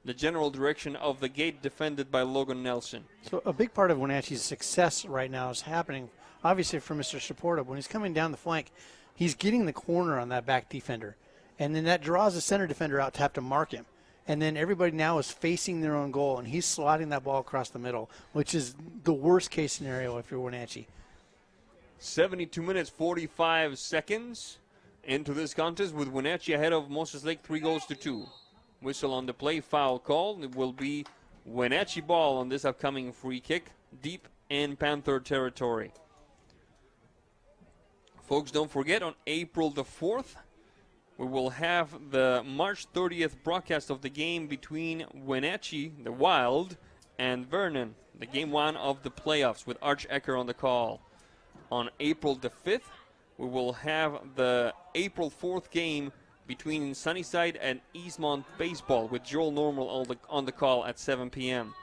S2: the general direction of the gate defended by Logan Nelson.
S16: So a big part of Wenatchee's success right now is happening, obviously, from Mr. Supportive. When he's coming down the flank, he's getting the corner on that back defender. And then that draws the center defender out to have to mark him. And then everybody now is facing their own goal, and he's sliding that ball across the middle, which is the worst-case scenario if you're Wenatchee.
S2: 72 minutes, 45 seconds into this contest with Wenatchee ahead of Moses Lake 3-2. Whistle on the play, foul call. It will be Wenatchee ball on this upcoming free kick deep in Panther territory. Folks, don't forget, on April the 4th, we will have the March 30th broadcast of the game between Wenatchee, the Wild, and Vernon, the game 1 of the playoffs with Arch Ecker on the call. On April the 5th, we will have the April 4th game between Sunnyside and Eastmont Baseball with Joel Normal on the call at 7 p.m.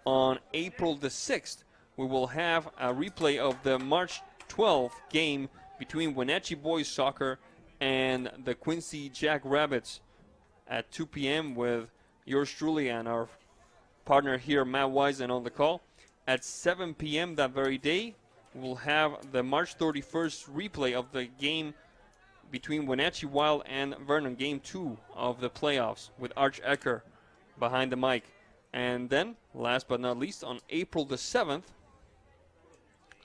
S2: On April the 6th, we will have a replay of the March 12th game between Wenatchee Boys Soccer and the Quincy Jackrabbits at 2 p.m. with yours truly and our partner here, Matt Wisen, on the call. At 7 p.m. that very day, we'll have the March 31st replay of the game between Wenatchee Wild and Vernon, game 2 of the playoffs with Arch Ecker behind the mic. And then, last but not least, on April the 7th,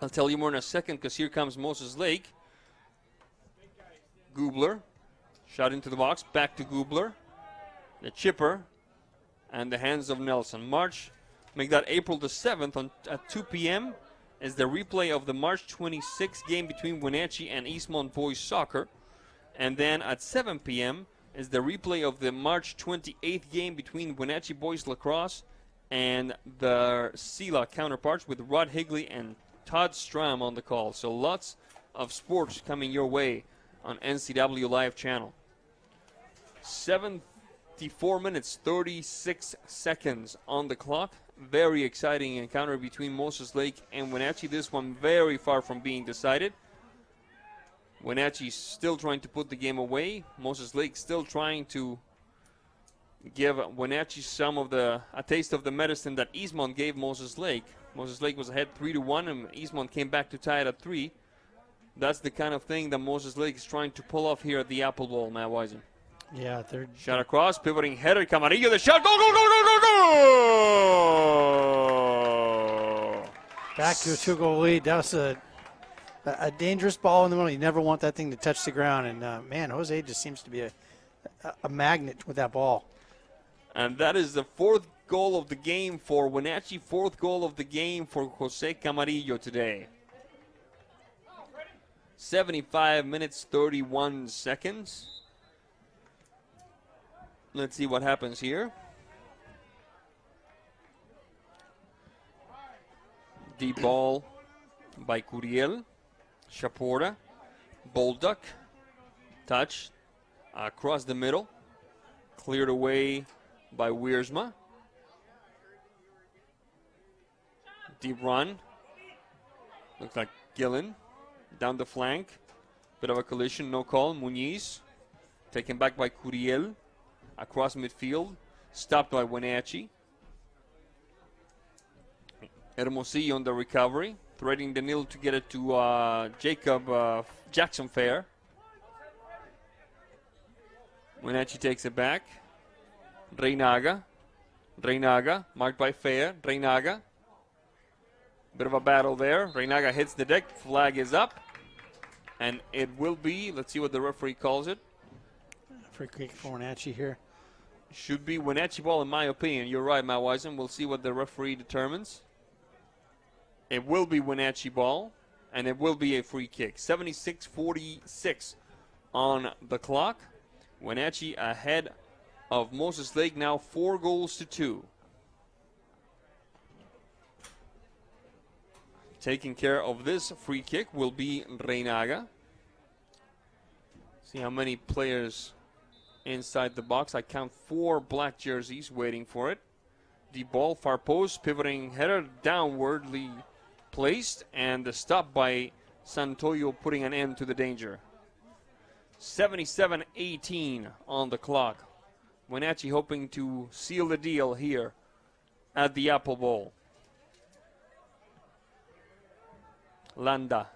S2: I'll tell you more in a second because here comes Moses Lake. Gubler, shot into the box, back to Gubler. The chipper, and the hands of Nelson. Make that April the 7th at 2 p.m. is the replay of the March 26th game between Wenatchee and Eastmont Boys Soccer. And then at 7 p.m. is the replay of the March 28th game between Wenatchee Boys Lacrosse and the Sela counterparts with Rod Higley and Todd Stram on the call. So lots of sports coming your way on NCW Live channel. 74 minutes, 36 seconds on the clock. Very exciting encounter between Moses Lake and Wenatchee. This one very far from being decided. Wenatchee still trying to put the game away. Moses Lake still trying to give Wenatchee a taste of the medicine that Eastmont gave Moses Lake. Moses Lake was ahead 3-1, and Eastmont came back to tie it at 3. That's the kind of thing that Moses Lake is trying to pull off here at the Apple Bowl, Matt Wisen.
S16: Yeah, they're
S2: shot across, pivoting header, Camarillo, the shot, go, go, go, go, go, go!
S16: Back to a 2-goal lead. That was a dangerous ball in the middle. You never want that thing to touch the ground. And, man, Jose just seems to be a magnet with that ball.
S2: And that is the 4th goal of the game for Wenatchee, 4th goal of the game for Jose Camarillo today. 75 minutes, 31 seconds. Let's see what happens here. Deep ball by Curiel. Chaporta. Bolduc. Touch across the middle. Cleared away by Wiersma. Deep run. Looks like Gillen. Down the flank. Bit of a collision, no call. Muniz. Taken back by Curiel. Across midfield. Stopped by Wenatchee. Hermosillo on the recovery. Threading the nil to get it to Jackson Fair. Wenatchee takes it back. Reynaga. Reynaga, marked by Fair. Reynaga. Bit of a battle there. Reynaga hits the deck. Flag is up. And it will be, let's see what the referee calls it.
S16: Free kick for Wenatchee here.
S2: Should be Wenatchee ball, in my opinion. You're right, Matt Wisen. We'll see what the referee determines. It will be Wenatchee ball, and it will be a free kick. 76-46 on the clock. Wenatchee ahead of Moses Lake, now 4-2. Taking care of this free kick will be Reynaga. See how many players inside the box. I count 4 black jerseys waiting for it. The ball, far post, pivoting header, downwardly placed, and the stop by Santoyo putting an end to the danger. 77-18 on the clock. Wenatchee hoping to seal the deal here at the Apple Bowl. Landa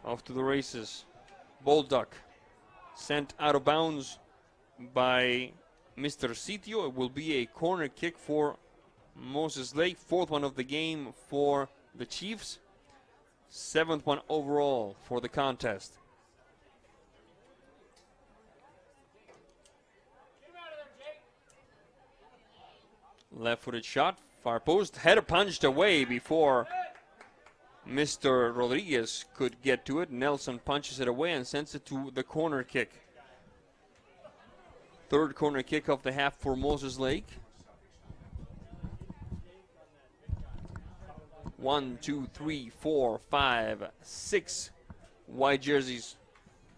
S2: off to the races. Bolduc sent out of bounds by Mr. Sitio. It will be a corner kick for Moses Lake. 4th one of the game for the Chiefs. 7th one overall for the contest. Left-footed shot, far post, header punched away before Mr. Rodriguez could get to it. Nelson punches it away and sends it to the corner kick. 3rd corner kick of the half for Moses Lake. 1, 2, 3, 4, 5, 6 white jerseys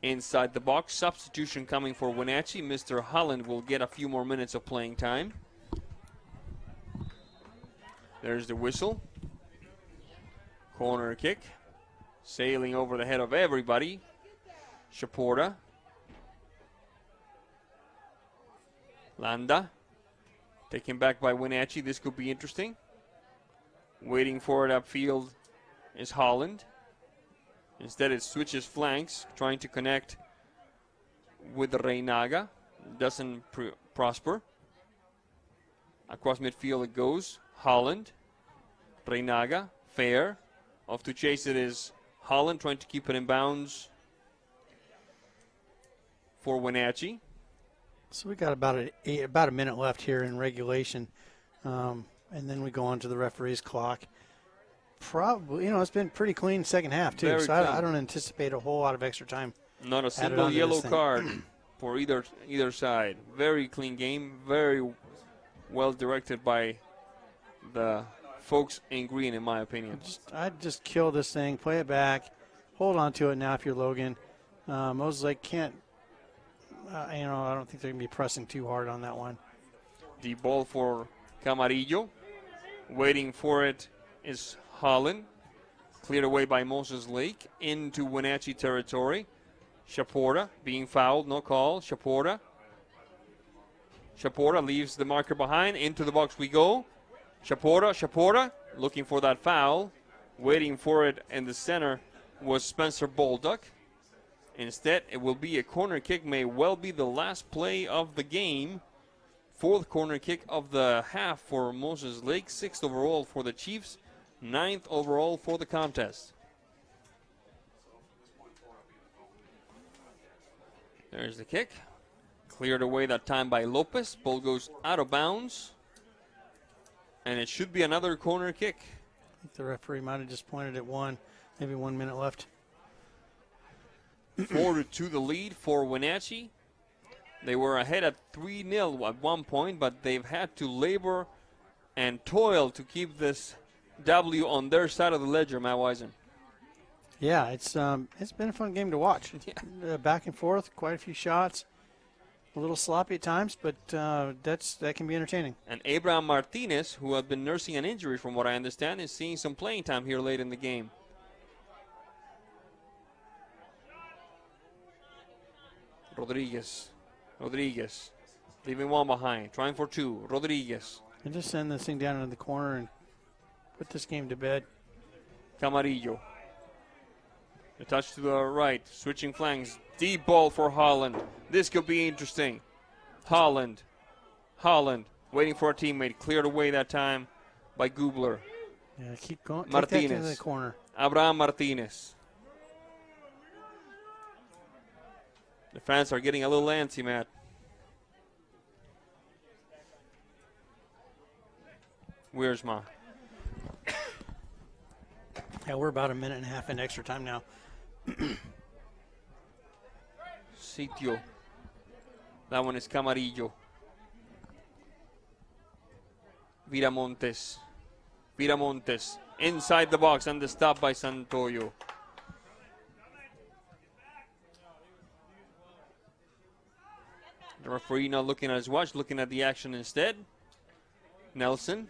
S2: inside the box. Substitution coming for Wenatchee. Mr. Holland will get a few more minutes of playing time. There's the whistle. Corner kick. Sailing over the head of everybody. Shaporta. Landa. Taken back by Wenatchee. This could be interesting. Waiting for it upfield is Holland. Instead it switches flanks, trying to connect with Reynaga. Doesn't prosper. Across midfield it goes. Holland. Reynaga. Fair. Off to chase it is Holland, trying to keep it in bounds for Wenatchee.
S16: So we got about a minute left here in regulation. And then we go on to the referee's clock. Probably, it's been pretty clean second half, too.
S2: Very
S16: so I don't anticipate a whole lot of extra time.
S2: Not a single yellow card for either side. Very clean game. Very well directed by the folks in green, in my opinion.
S16: I'd just kill this thing, play it back, hold on to it now if you're Logan. Moses Lake can't, I don't think they're going to be pressing too hard on that one.
S2: The ball for Camarillo. Waiting for it is Holland. Cleared away by Moses Lake into Wenatchee territory. Shaporta being fouled, no call. Shaporta leaves the marker behind. Into the box we go. Shaporta looking for that foul. Waiting for it in the center was Spencer Bolduc. Instead, it will be a corner kick. May well be the last play of the game. 4th corner kick of the half for Moses Lake. 6th overall for the Chiefs. 9th overall for the contest. There's the kick. Cleared away that time by Lopez. Ball goes out of bounds. And it should be another corner kick.
S16: I think the referee might have just pointed at one. Maybe 1 minute left.
S2: 4-2 the lead for Wenatchee. They were ahead at 3-0 at one point, but they've had to labor and toil to keep this W on their side of the ledger, Matt Wisen.
S16: Yeah, it's been a fun game to watch. Yeah. Back and forth, quite a few shots. A little sloppy at times, but that can be entertaining.
S2: And Abraham Martinez, who had been nursing an injury from what I understand, is seeing some playing time here late in the game. Rodriguez, leaving one behind, trying for two. Rodriguez.
S16: And just send this thing down into the corner and put this game to bed.
S2: Camarillo. The touch to the right, switching flanks. Deep ball for Holland. This could be interesting. Holland, waiting for a teammate. Cleared away that time by Gubler.
S16: Yeah, keep going.
S2: Martinez.
S16: Take that to the corner.
S2: Abraham Martinez. The fans are getting a little antsy, Matt. Wiersma.
S16: Yeah, we're about a minute and a half in extra time now.
S2: Sitio. That one is Camarillo. Viramontes. Inside the box and the stop by Santoyo. The referee not looking at his watch, looking at the action instead. Nelson.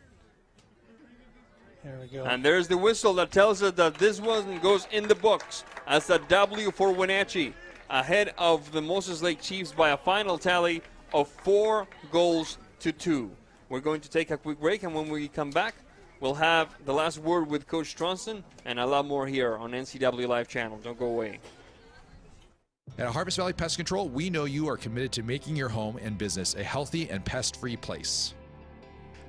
S16: There we go.
S2: And there's the whistle that tells us that this one goes in the books as a W for Wenatchee, ahead of the Moses Lake Chiefs by a final tally of 4-2. We're going to take a quick break, and when we come back, we'll have the last word with Coach Stronson and a lot more here on NCW Live Channel. Don't go away.
S15: At Harvest Valley Pest Control, we know you are committed to making your home and business a healthy and pest-free place.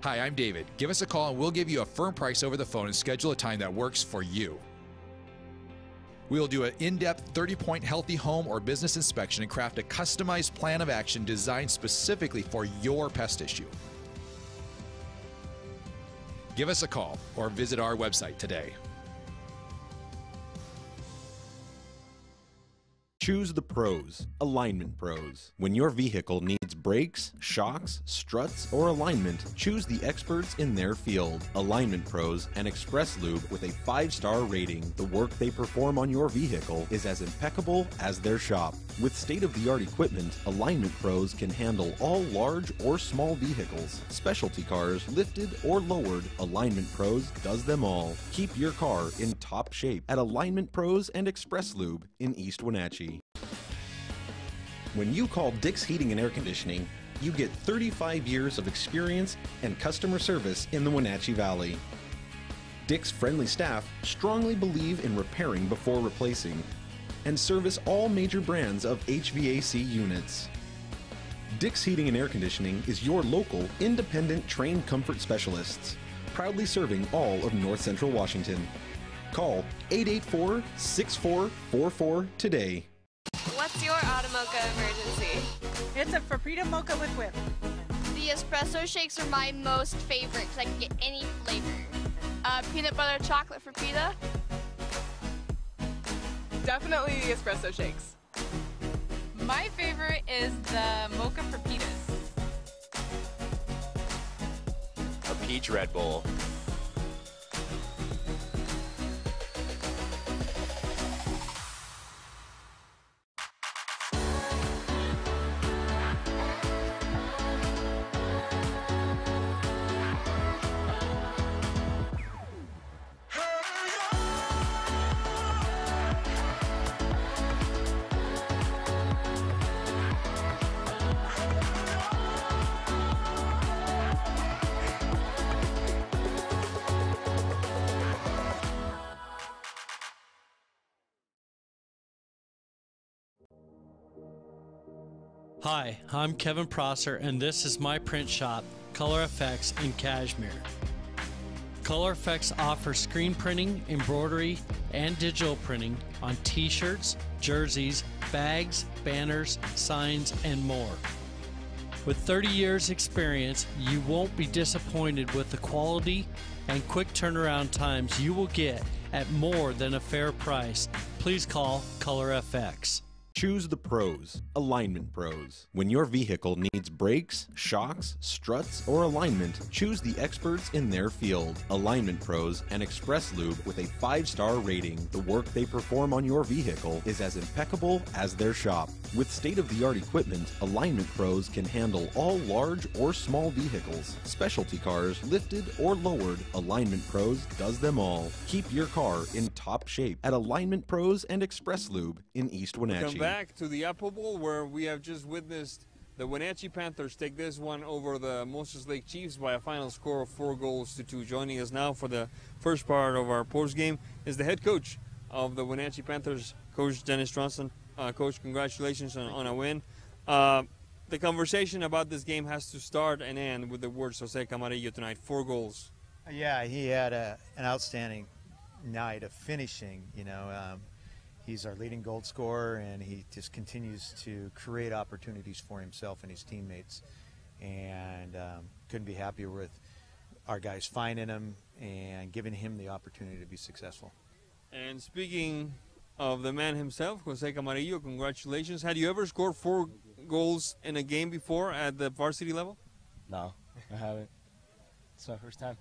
S15: Hi, I'm David. Give us a call and we'll give you a firm price over the phone and schedule a time that works for you. We will do an in-depth 30-point healthy home or business inspection and craft a customized plan of action designed specifically for your pest issue. Give us a call or visit our website today.
S4: Choose the pros, Alignment Pros. When your vehicle needs brakes, shocks, struts, or alignment, choose the experts in their field. Alignment Pros and Express Lube with a 5-star rating. The work they perform on your vehicle is as impeccable as their shop. With state-of-the-art equipment, Alignment Pros can handle all large or small vehicles, specialty cars, lifted or lowered. Alignment Pros does them all. Keep your car in top shape at Alignment Pros and Express Lube in East Wenatchee. When you call Dick's Heating and Air Conditioning, you get 35 years of experience and customer service in the Wenatchee Valley. Dick's friendly staff strongly believe in repairing before replacing and service all major brands of HVAC units. Dick's Heating and Air Conditioning is your local, independent, trained comfort specialists, proudly serving all of North Central Washington. Call 884-6444 today.
S7: What's your Automocha emergency?
S8: It's a Frappuccino mocha with whip.
S9: The espresso shakes are my most favorite because I can get any flavor. Peanut butter chocolate for pita.
S8: Definitely the espresso shakes. My favorite is the mocha for pitas.
S10: A peach Red Bull.
S11: Hi, I'm Kevin Prosser, and this is my print shop, Color Effects in Cashmere. Color Effects offers screen printing, embroidery, and digital printing on t-shirts, jerseys, bags, banners, signs, and more. With 30 years experience, you won't be disappointed with the quality and quick turnaround times you will get at more than a fair price. Please call Color FX.
S4: Choose the pros, Alignment Pros. When your vehicle needs brakes, shocks, struts, or alignment, choose the experts in their field. Alignment Pros and Express Lube with a 5-star rating. The work they perform on your vehicle is as impeccable as their shop. With state-of-the-art equipment, Alignment Pros can handle all large or small vehicles, specialty cars, lifted or lowered. Alignment Pros does them all. Keep your car in top shape at Alignment Pros and Express Lube in East Wenatchee.
S2: Back to the Apple Bowl, where we have just witnessed the Wenatchee Panthers take this one over the Moses Lake Chiefs by a final score of 4-2. Joining us now for the first part of our postgame is the head coach of the Wenatchee Panthers, Coach Dennis Stronson. Coach, congratulations on a win. The conversation about this game has to start and end with the words Jose Camarillo tonight. 4 goals.
S5: Yeah, he had an outstanding night of finishing, He's our leading goal scorer, and he just continues to create opportunities for himself and his teammates. And couldn't be happier with our guys finding him and giving him the opportunity to be successful.
S2: And speaking of the man himself, Jose Camarillo, congratulations. Had you ever scored 4 goals in a game before at the varsity level?
S17: No, I haven't. It's my first time.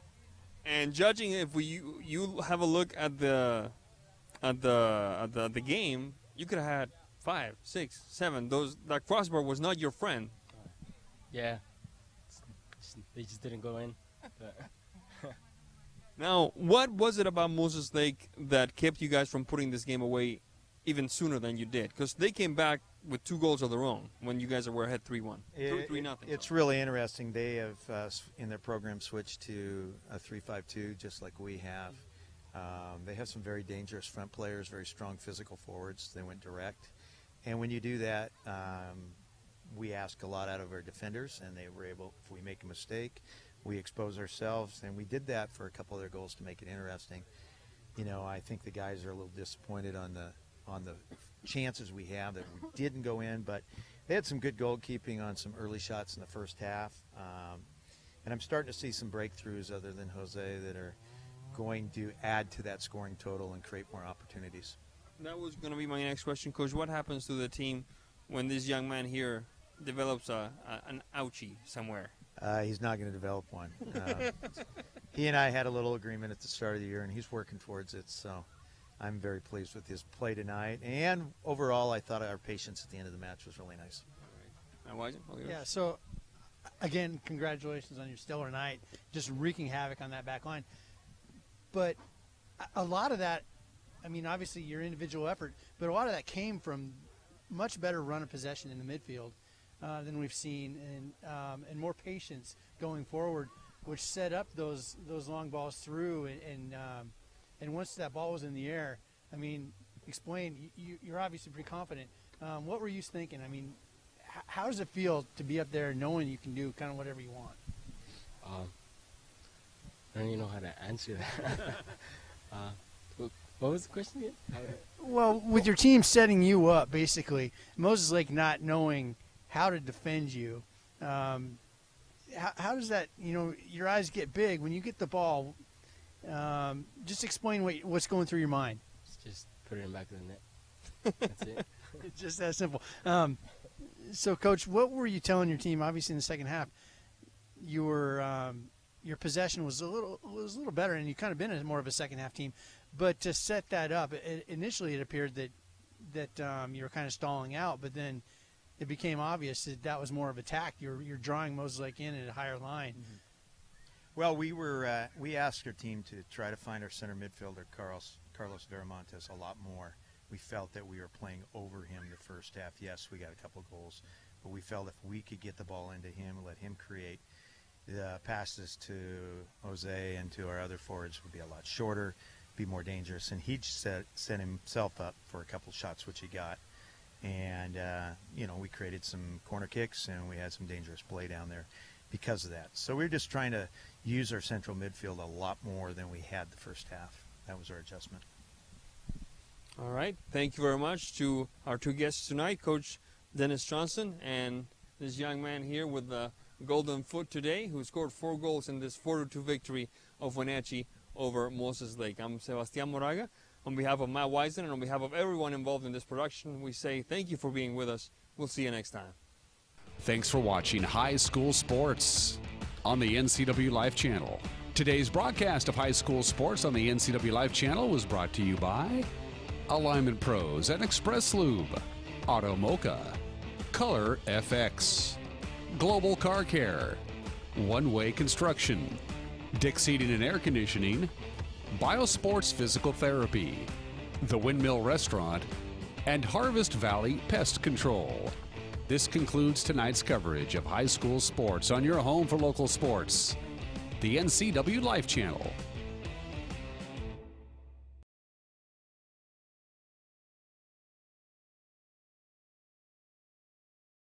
S2: And judging, if you have a look at the game, you could have had 5, 6, 7. That crossbar was not your friend.
S17: Yeah, they just didn't go in.
S2: Now, what was it about Moses Lake that kept you guys from putting this game away even sooner than you did? Because they came back with 2 goals of their own when you guys were ahead 3-1. 3-0.
S5: It's really interesting. They have, in their program, switched to a 3-5-2, just like we have. They have some very dangerous front players, very strong physical forwards. They went direct. And when you do that, we ask a lot out of our defenders, and they were able, if we make a mistake, we expose ourselves. And we did that for a couple of their goals to make it interesting. You know, I think the guys are a little disappointed on the chances we have that we didn't go in, but they had some good goalkeeping on some early shots in the first half. And I'm starting to see some breakthroughs other than Jose that are going to add to that scoring total and create more opportunities.
S2: That was going to be my next question, Coach. What happens to the team when this young man here develops an ouchie somewhere?
S5: He's not going to develop one. He and I had a little agreement at the start of the year, and he's working towards it. So I'm very pleased with his play tonight. And overall, I thought our patience at the end of the match was really nice.
S3: Yeah, so, again, congratulations on your stellar night, just wreaking havoc on that back line. But a lot of that, I mean, obviously your individual effort, but a lot of that came from much better run of possession in the midfield than we've seen, and more patience going forward, which set up those long balls through. And once that ball was in the air, I mean, explain. You're obviously pretty confident. What were you thinking? I mean, how does it feel to be up there knowing you can do kind of whatever you want?
S17: I don't even know how to answer that. What was the question again?
S3: Well, with your team setting you up, basically, Moses Lake not knowing how to defend you, how does that, you know, your eyes get big when you get the ball? Just explain what's going through your mind.
S17: Just put it in the back of the net. That's it.
S3: It's just that simple. So, Coach, what were you telling your team? Obviously, in the second half, you were your possession was a little better, and you kind of been more of a second half team. But to set that up, initially it appeared that you were kind of stalling out, but then it became obvious that was more of attack. You're drawing Moses Lake in at a higher line.
S5: Mm-hmm. Well, we asked our team to try to find our center midfielder Carlos Veramontes a lot more. We felt that we were playing over him the first half. Yes, we got a couple goals, but we felt if we could get the ball into him and let him create, the passes to Jose and to our other forwards would be a lot shorter, be more dangerous, and he set himself up for a couple shots, which he got. And you know, we created some corner kicks, and we had some dangerous play down there because of that. So we were just trying to use our central midfield a lot more than we had the first half. That was our adjustment.
S2: All right. Thank you very much to our 2 guests tonight, Coach Dennis Johnson and this young man here with the golden foot today, who scored 4 goals in this 4-2 victory of Wenatchee over Moses Lake. I'm Sebastián Moraga. On behalf of Matt Weisen and on behalf of everyone involved in this production, we say thank you for being with us. We'll see you next time.
S1: Thanks for watching High School Sports on the NCW Life Channel. Today's broadcast of High School Sports on the NCW Life Channel was brought to you by Alignment Pros and Express Lube, Auto Mocha, Color FX, Global Car Care, One Way Construction, Dick's Heating and Air Conditioning, Biosports Physical Therapy, The Windmill Restaurant, and Harvest Valley Pest Control. This concludes tonight's coverage of high school sports on your home for local sports, the NCW Life Channel.